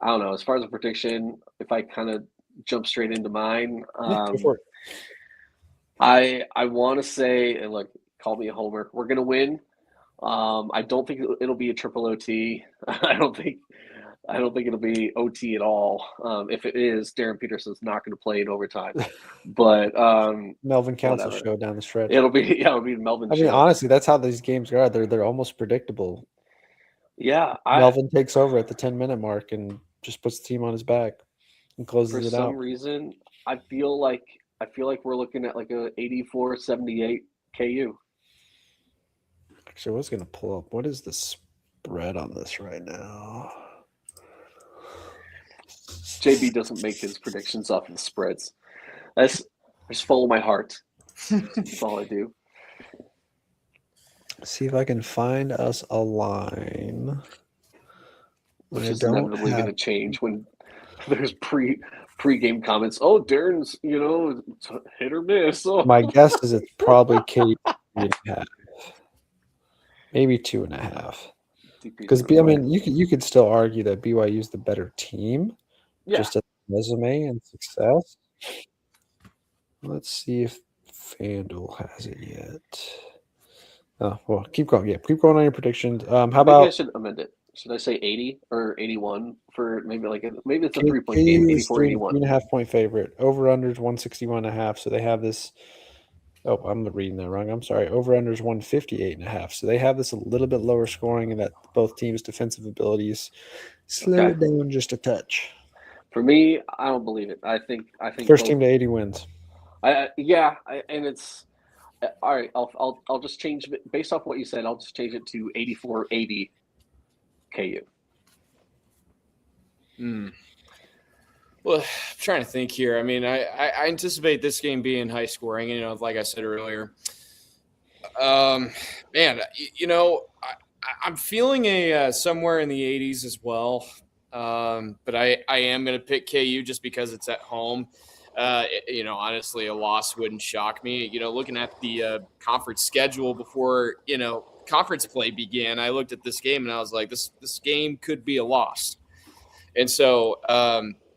don't know. As far as a prediction, if I kind of jump straight into mine, go for it. I want to say, and look, call me a homer, we're going to win. I don't think it'll be a triple OT. I don't think it'll be OT at all. If it is, Darryn Peterson's not going to play in overtime. But Melvin counts a show down the stretch. It'll be Melvin. I mean, honestly, that's how these games are. They're almost predictable. Yeah, Melvin takes over at the 10-minute mark and just puts the team on his back and closes it out. For some reason, I feel like we're looking at like a 84-78 KU. Actually, I was going to pull up. What is the spread on this right now? JB doesn't make his predictions off of the spreads. I just follow my heart. That's all I do. See if I can find us a line. Which is inevitably going to change when there's pre-game comments. Oh, Darren's, hit or miss. Oh. My guess is it's probably KU 3.5. Maybe 2.5. Because I mean, you could still argue that BYU is the better team, just as resume and success. Let's see if FanDuel has it yet. Oh well, keep going. Yeah, keep going on your predictions. How about? Maybe I should amend it. Should I say 80 or 81 for maybe it's a 3-point game, 84-81. 3.5 point favorite. Over unders 161.5. So they have this. Oh, I'm reading that wrong. I'm sorry. Over unders 158.5. So they have this a little bit lower scoring, and that both teams' defensive abilities slow it down just a touch. For me, I don't believe it. I think first team to 80 wins. And it's all right. I'll just change it based off what you said. I'll just change it to 84-80 KU. Well, I'm trying to think here. I mean, I anticipate this game being high scoring, like I said earlier. Man, I'm feeling a somewhere in the 80s as well. But I am going to pick KU just because it's at home. Honestly, a loss wouldn't shock me. Looking at the conference schedule before, conference play began, I looked at this game and I was like, this game could be a loss. And so,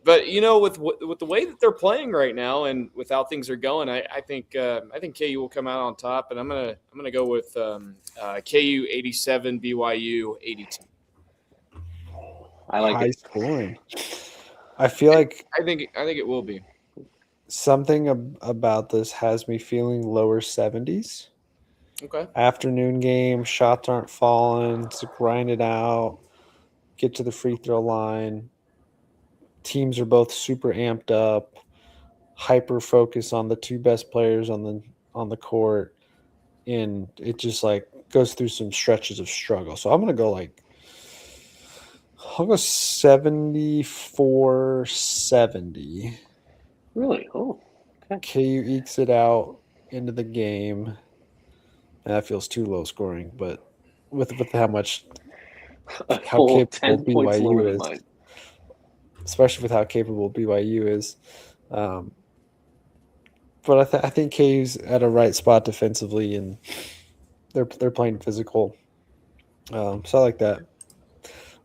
but with the way that they're playing right now and with how things are going, I think KU will come out on top, and I'm gonna go with KU 87, BYU 82. I like high scoring. I feel like I think it will be. Something about this has me feeling lower 70s. Okay. Afternoon game, shots aren't falling, to grind it out, get to the free throw line. Teams are both super amped up, hyper focus on the 2 best players on the court, and it just like goes through some stretches of struggle. So I'm gonna go I'll go 74-70. Really? Oh, okay. KU ekes it out into the game. And that feels too low scoring, but with how capable BYU is, especially with how capable BYU is. But I think KU's at a right spot defensively, and they're playing physical. So I like that.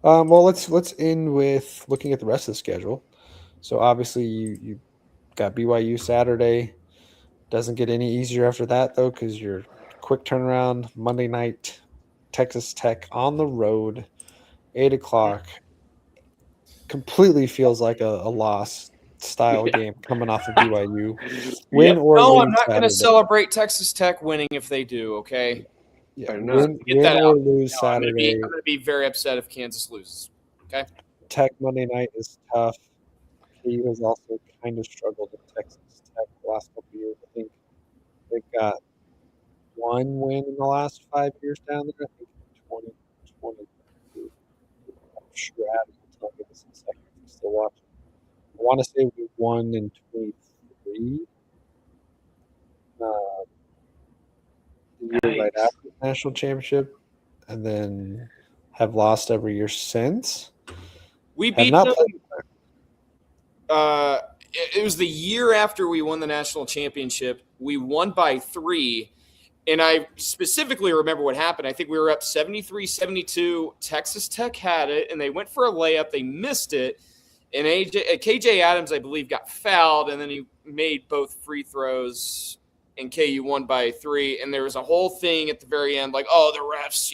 Well, let's end with looking at the rest of the schedule. So obviously you got BYU Saturday. Doesn't get any easier after that though, because you're quick turnaround Monday night, Texas Tech on the road, 8 o'clock. Completely feels like a loss style Yeah. game coming off of BYU. Win Yep. or No, I'm lose not going to Saturday. celebrate Texas Tech winning if they do. Okay, Yeah, Fair enough. get win that or out. lose No, I'm going Saturday. to be very upset if Kansas loses. Okay. Tech Monday night is tough. KU has also kind of struggled in Texas Tech the last couple of years. I think they've got one win in the last 5 years down there. I think in 2022. I'm sure Adam will tell me this in a second if he's still watching. I want to say we won in 23. Uh, the year right Yikes. after the national championship, and then have lost every year since. We Have beat not them. played. It was the year after we won the national championship. We won by 3. And I specifically remember what happened. I think we were up 73-72. Texas Tech had it, and they went for a layup. They missed it. And KJ Adams, I believe, got fouled, and then he made both free throws, and KU won by 3. And there was a whole thing at the very end, like, oh, the refs,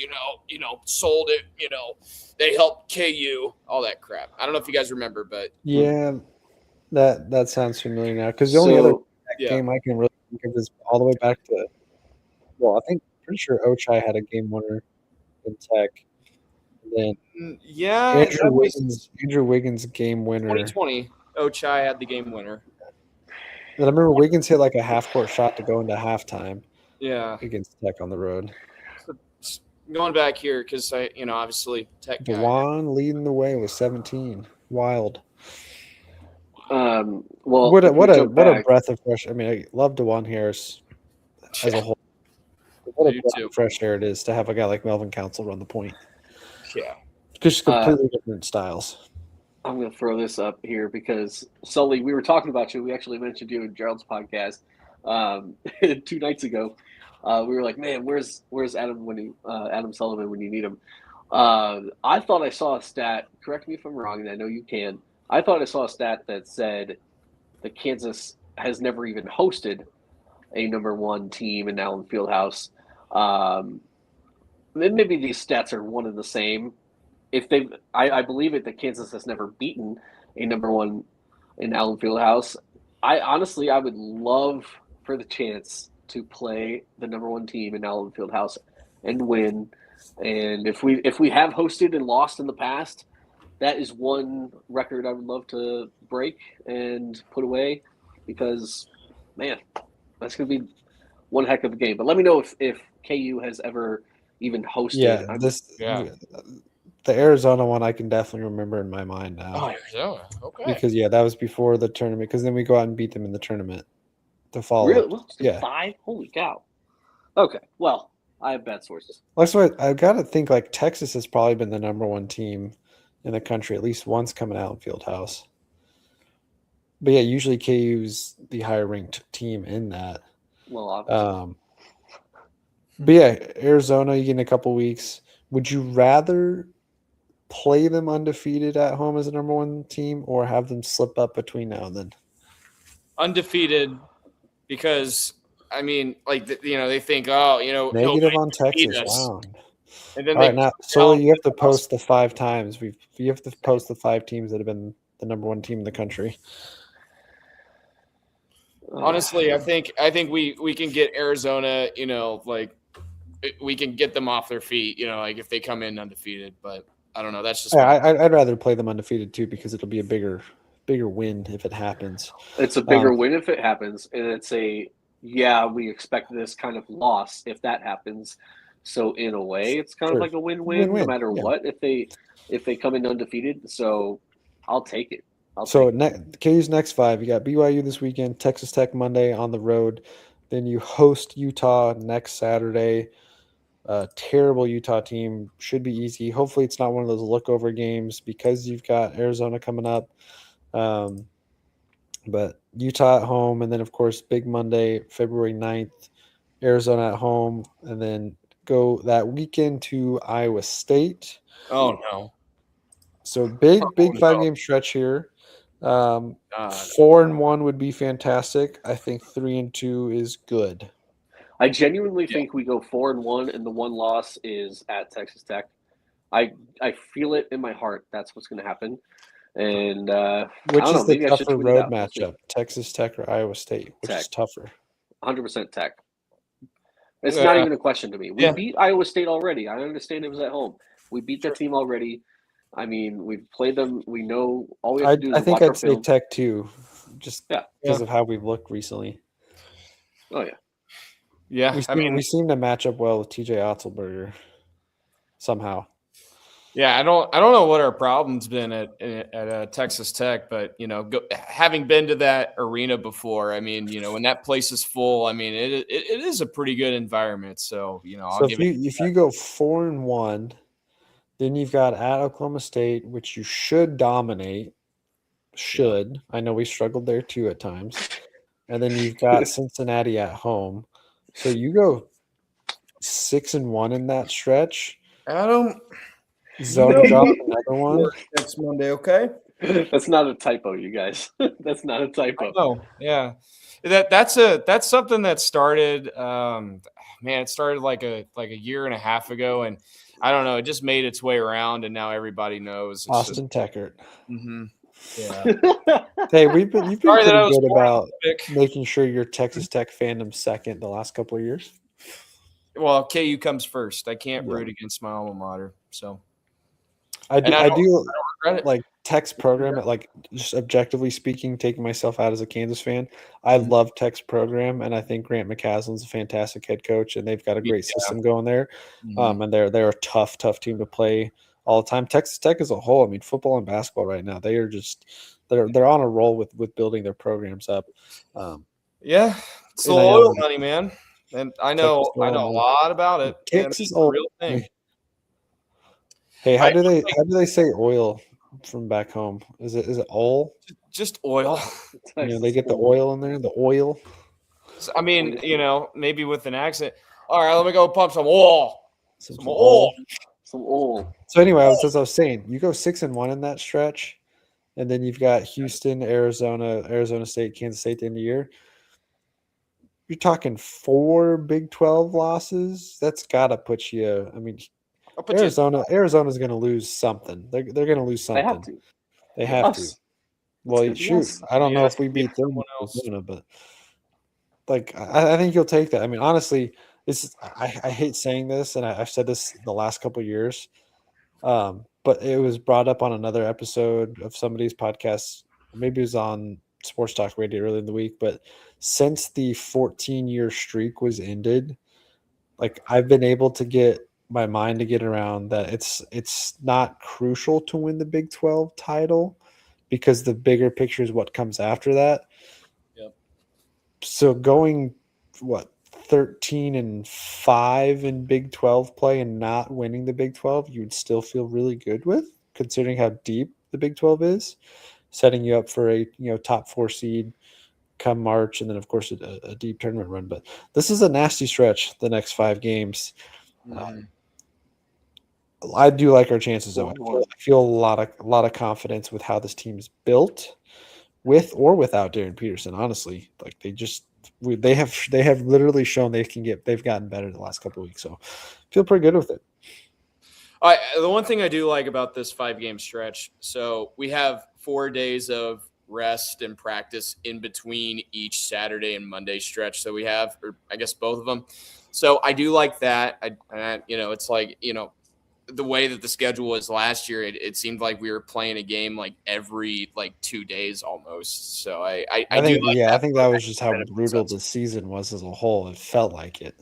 sold it, they helped KU, all that crap. I don't know if you guys remember, but Yeah, that sounds familiar now. Because the only other game I can really think of is all the way back to, well, I think pretty sure Ochai had a game winner in Tech. And then Andrew Wiggins game winner. 2020, Ochai had the game winner. And I remember Wiggins hit like a half court shot to go into halftime. Yeah, against Tech on the road. So going back here because obviously Tech guy. Dewan leading the way with 17. Wild. Well, what a breath of fresh. I mean, I love Dewan Harris as a whole. What a breath of fresh air it is to have a guy like Melvin Council run the point. Yeah, just completely different styles. I'm going to throw this up here because Sully, we were talking about you. We actually mentioned you in Gerald's podcast 2 nights ago. We were like, man, where's Adam Sullivan when you need him? I thought I saw a stat. Correct me if I'm wrong, and I know you can. I thought I saw a stat that said that Kansas has never even hosted a number 1 team in Allen Fieldhouse. Maybe these stats are one and the same. I believe it that Kansas has never beaten a number 1 in Allen Fieldhouse. I would love for the chance to play the number 1 team in Allen Fieldhouse and win. And if we have hosted and lost in the past, that is one record I would love to break and put away because, man, that's going to be one heck of a game. But let me know if KU has ever even hosted. The Arizona one I can definitely remember in my mind now. Oh, Arizona. Okay. Because, that was before the tournament because then we go out and beat them in the tournament to follow. Really? Well, 5? Holy cow. Okay. Well, I have bad sources. That's why I've got to think like Texas has probably been the number 1 team in the country at least once coming out in Fieldhouse. But yeah, usually KU's the higher ranked team in that. Well, obviously. But yeah, Arizona, you get in a couple weeks. Would you rather play them undefeated at home as a number 1 team or have them slip up between now and then? Undefeated because, I mean, like, they think, negative on Texas. Wow. And then all right, now, Sully, you have to post the 5 times. You have to post the 5 teams that have been the number 1 team in the country. Honestly, I think we can get Arizona, we can get them off their feet, if they come in undefeated. But I don't know. That's just I'd rather play them undefeated too because it'll be a bigger win if it happens. It's a bigger win if it happens, and it's we expect this kind of loss if that happens. So in a way, it's kind of like a win-win no matter what if they come in undefeated. So I'll take it. KU's next 5, you got BYU this weekend, Texas Tech Monday on the road. Then you host Utah next Saturday. Terrible Utah team. Should be easy. Hopefully it's not one of those lookover games because you've got Arizona coming up. But Utah at home, and then, of course, big Monday, February 9th, Arizona at home, and then go that weekend to Iowa State. Oh, no. So big 5-game stretch here. 4-1 would be fantastic. I think 3-2 is good. I genuinely think we go 4-1, and the one loss is at Texas Tech. I feel it in my heart. That's what's going to happen. And which I don't is know, the maybe I should tougher tweet it road out. We'll see. matchup, Texas Tech or Iowa State? Which is tougher? 100% Tech. It's not even a question to me. We beat Iowa State already. I understand it was at home. We beat that team already. I mean, we've played them. We know all we have to do is I think watch our I'd say film. Tech too, just because of how we've looked recently. Oh yeah, yeah. We seem to match up well with TJ Otzelberger somehow. Yeah, I don't know what our problem's been at Texas Tech, but having been to that arena before, I mean, when that place is full, I mean, it is a pretty good environment. So if you go 4-1, then you've got at Oklahoma State, which you should dominate. I know we struggled there too at times, and then you've got Cincinnati at home. So you go 6-1 in that stretch. Adam. Zone drop another one next Monday, okay? That's not a typo, you guys. That's not a typo. Oh, yeah. That's something that started. It started like a year and a half ago, and I don't know. It just made its way around, and now everybody knows. It's Austin Teckert. Mm-hmm. Yeah. Hey, you've been pretty good about making sure your Texas Tech fandom second the last couple of years. Well, KU comes first. I can't root against my alma mater, so. I do like Tech's program. Like, just objectively speaking, taking myself out as a Kansas fan, I love Tech's program, and I think Grant McCaslin's a fantastic head coach, and they've got a great system going there. And they're a tough team to play all the time. Texas Tech as a whole, I mean, football and basketball right now, they are just they're on a roll with building their programs up. It's the oil money, man, and I know a lot about it. Texas is a real thing. Hey, how do they say oil from back home? Is it oil? Just oil. They get the oil in there. The oil. I mean, maybe with an accent. All right, let me go pump some oil. Some oil. So anyway, as I was saying, you go 6-1 in that stretch, and then you've got Houston, Arizona State, Kansas State at the end of the year. You're talking 4 Big 12 losses. That's got to put you. I mean. Arizona's going to lose something. They're going to lose something. They have to. Well, shoot. I don't know if we beat them, but like I think you'll take that. I mean, honestly, I hate saying this, and I've said this the last couple of years, but it was brought up on another episode of somebody's podcast. Maybe it was on Sports Talk Radio earlier in the week. But since the 14-year streak was ended, like I've been able to get my mind to get around that it's not crucial to win the Big 12 title because the bigger picture is what comes after that. Yep. So going 13-5 in Big 12 play and not winning the Big 12, you would still feel really good with, considering how deep the Big 12 is, setting you up for a top 4 seed come March, and then of course a deep tournament run. But this is a nasty stretch the next 5 games. I do like our chances though. I feel a lot of confidence with how this team is built, with or without Darryn Peterson. Honestly, like they have literally shown they've gotten better the last couple of weeks. So feel pretty good with it. The one thing I do like about this 5-game stretch, so we have 4 days of rest and practice in between each Saturday and Monday stretch that we have, or I guess both of them. So I do like that. It's like, the way that the schedule was last year, it seemed like we were playing a game like every 2 days almost. So I think that was just how brutal the season was as a whole. It felt like it.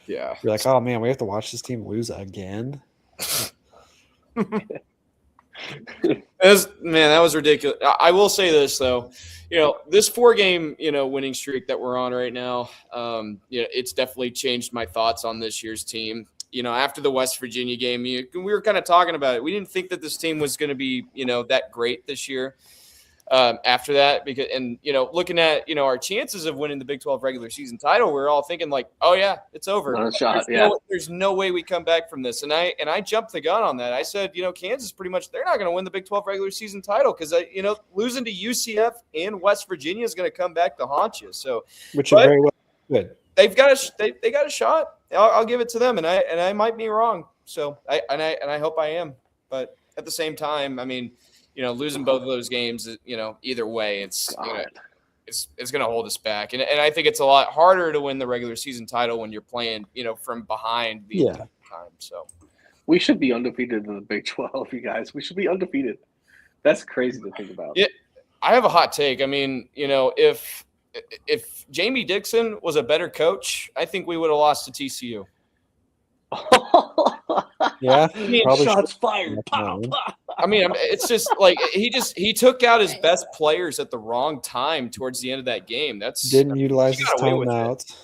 Yeah. You're like, oh man, we have to watch this team lose again. That was ridiculous. I will say this though, this 4-game, winning streak that we're on right now, it's definitely changed my thoughts on this year's team. After the West Virginia game, we were kind of talking about it. We didn't think that this team was going to be, that great this year. after that. Because, and, looking at, our chances of winning the Big 12 regular season title, we're all thinking like, oh yeah, it's over. Not a shot. There's no way we come back from this. And I jumped the gun on that. I said, Kansas pretty much, they're not going to win the Big 12 regular season title because, losing to UCF and West Virginia is going to come back to haunt you. So, which is very well good. They've got a shot. I'll give it to them, and I might be wrong. So I hope I am. But at the same time, I mean, losing both of those games, either way, it's going to hold us back. And I think it's a lot harder to win the regular season title when you're playing, from behind the entire time. So we should be undefeated in the Big 12, you guys. We should be undefeated. That's crazy to think about. Yeah, I have a hot take. I mean, if Jamie Dixon was a better coach, I think we would have lost to TCU. Yeah, shots fired. I mean, it's just like he took out his best players at the wrong time towards the end of that game. Didn't utilize his timeouts.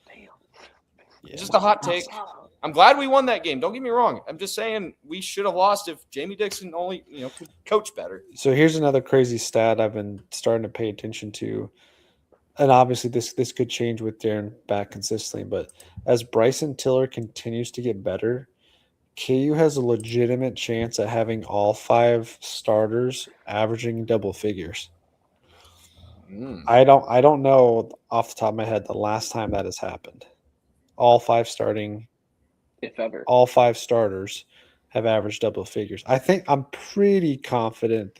Damn. Yeah. Just a hot take. I'm glad we won that game. Don't get me wrong. I'm just saying we should have lost if Jamie Dixon only could coach better. So here's another crazy stat I've been starting to pay attention to. And obviously this could change with Darryn back consistently, but as Bryson Tiller continues to get better, KU has a legitimate chance at having all 5 starters averaging double figures. I don't know off the top of my head the last time that has happened. All 5 starting, if ever, all 5 starters have averaged double figures. I'm pretty confident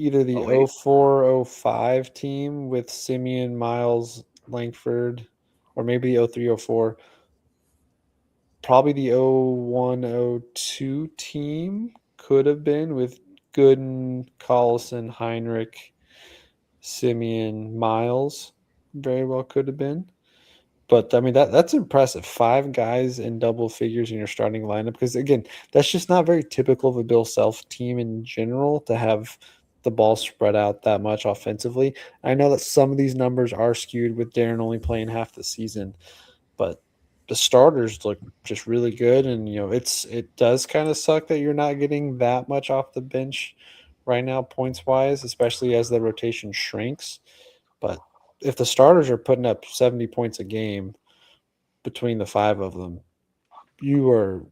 either the 04-05 team with Simeon, Miles, Langford, or maybe the 03-04, probably the 01-02 team could have been with Gooden, Collison, Heinrich, Simeon, Miles. Very well could have been. But, I mean, that's impressive. 5 guys in double figures in your starting lineup. Because, again, that's just not very typical of a Bill Self team in general to have the ball spread out that much offensively. I know that some of these numbers are skewed with Darryn only playing half the season, but the starters look just really good. And, it does kind of suck that you're not getting that much off the bench right now points-wise, especially as the rotation shrinks. But if the starters are putting up 70 points a game between the 5 of them, you are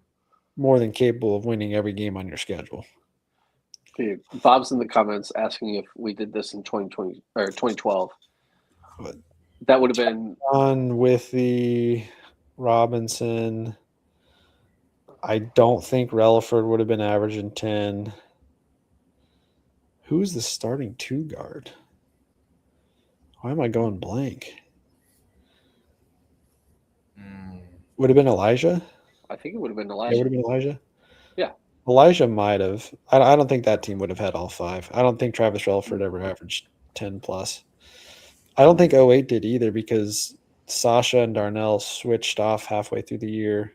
more than capable of winning every game on your schedule. Dude, Bob's in the comments asking if we did this in 2020 or 2012. But that would have been on with the Robinson. I don't think Relaford would have been averaging 10. Who's the starting 2 guard? Why am I going blank? Would have been Elijah? I think it would have been Elijah. It would have been Elijah? Yeah. Elijah might have. I don't think that team would have had all 5. I don't think Travis Relaford ever averaged 10 plus. I don't think 08 did either because Sasha and Darnell switched off halfway through the year.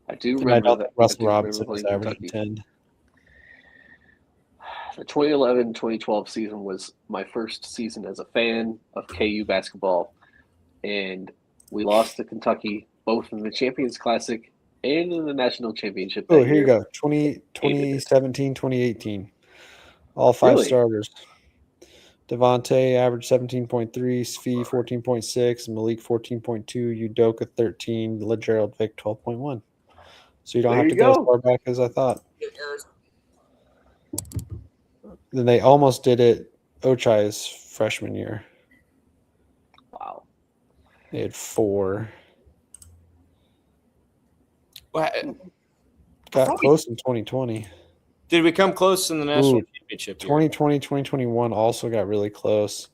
I do remember. And I know that Russell Robinson was averaging 10. The 2011-2012 season was my first season as a fan of KU basketball, and we lost to Kentucky both in the Champions Classic and in the National Championship. Oh, here you go. 2017, 2018. All 5 starters. Devontae averaged 17.3, Svi 14.6, Malik 14.2, Udoka 13, LeGerald Vic 12.1. So you don't have to go as far back as I thought. Then they almost did it Ochai's freshman year. Wow. They had 4. Got close in 2020. Did we come close in the national championship? 2020, 2021 also got really close.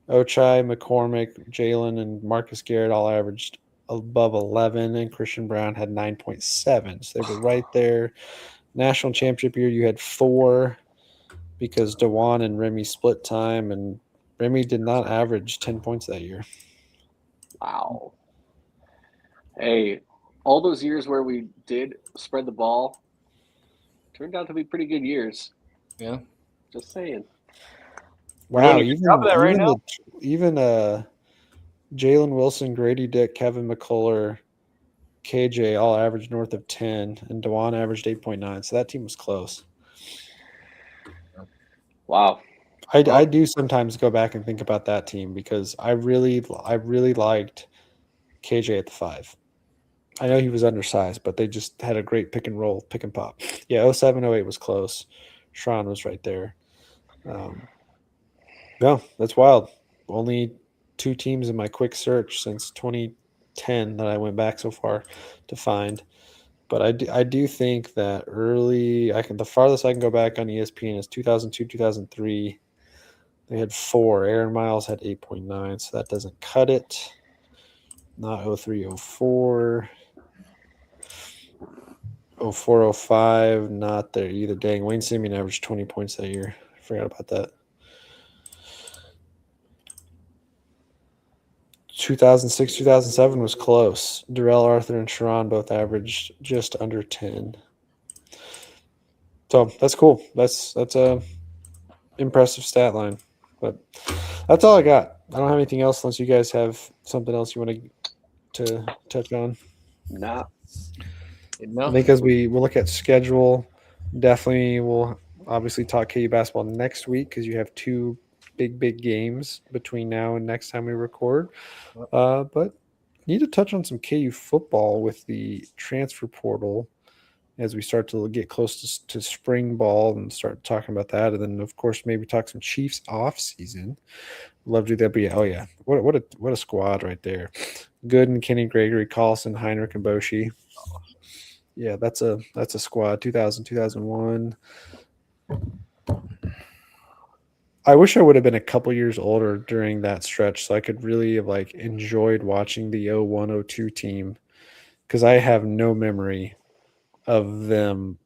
Ochai, McCormick, Jalen, and Marcus Garrett all averaged above 11, and Christian Brown had 9.7. So they were right there. National championship year, you had 4 because DeJuan and Remy split time, and Remy did not average 10 points that year. Wow. Hey, all those years where we did spread the ball turned out to be pretty good years. Yeah. Just saying. Wow. Even Jalen Wilson, Grady Dick, Kevin McCullough, KJ all averaged north of 10, and Dewan averaged 8.9. So that team was close. Wow. I do sometimes go back and think about that team because I really liked KJ at the 5. I know he was undersized, but they just had a great pick and roll, pick and pop. Yeah, 07, 08 was close. Sharon was right there. No, that's wild. Only 2 teams in my quick search since 2010 that I went back so far to find. But I do think that the farthest I can go back on ESPN is 2002, 2003. They had 4. Aaron Miles had 8.9, so that doesn't cut it. Not 03, 04. 04, 05, not there either. Dang, Wayne Simeon averaged 20 points that year. I forgot about that. 2006, 2007 was close. Darrell, Arthur, and Sharon both averaged just under 10. So that's cool. That's a impressive stat line. But that's all I got. I don't have anything else unless you guys have something else you want to touch on. Nah. I think as we'll look at schedule, definitely we'll obviously talk KU basketball next week because you have 2 big games between now and next time we record. But need to touch on some KU football with the transfer portal as we start to get close to spring ball and start talking about that. And then, of course, maybe talk some Chiefs off season. Love to do that. But yeah, oh yeah, what a squad right there. Gooden, Kenny, Gregory, Carlson, Heinrich, and Boshi. Yeah, that's a squad. 2000, 2001. I wish I would have been a couple years older during that stretch so I could really have enjoyed watching the 01, 02 team because I have no memory of them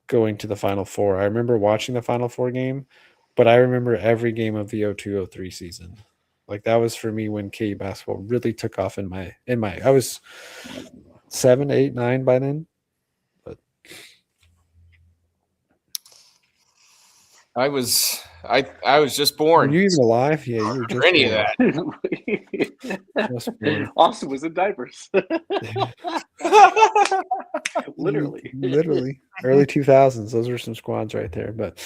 going to the Final Four. I remember watching the Final Four game, but I remember every game of the 02, 03 season. That was for me when KU basketball really took off in my I was 7, 8, 9 by then. But I was just born. Were you even alive? Yeah, you were just any born. of that. Just born. Austin was in diapers. Literally. Early 2000s. Those are some squads right there. But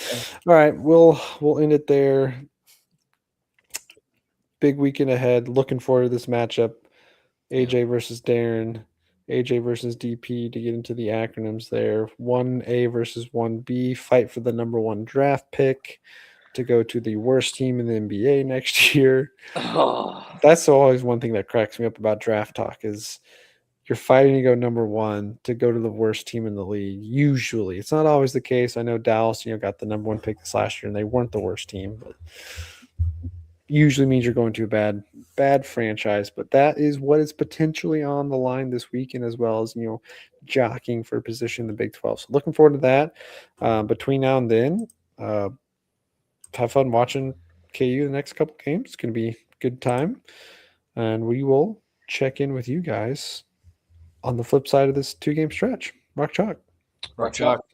all right, we'll end it there. Big weekend ahead. Looking forward to this matchup. AJ versus Darryn. AJ versus DP to get into the acronyms there. 1A versus 1B. Fight for the number 1 draft pick to go to the worst team in the NBA next year. Oh. That's always one thing that cracks me up about draft talk is you're fighting to go number 1 to go to the worst team in the league. Usually. It's not always the case. I know Dallas, got the number 1 pick this last year and they weren't the worst team, but usually means you're going to a bad franchise, but that is what is potentially on the line this weekend, as well as jockeying for a position in the Big 12. So looking forward to that. Between now and then, have fun watching KU the next couple games. It's going to be a good time, and we will check in with you guys on the flip side of this 2-game stretch. Rock chalk. Rock chalk.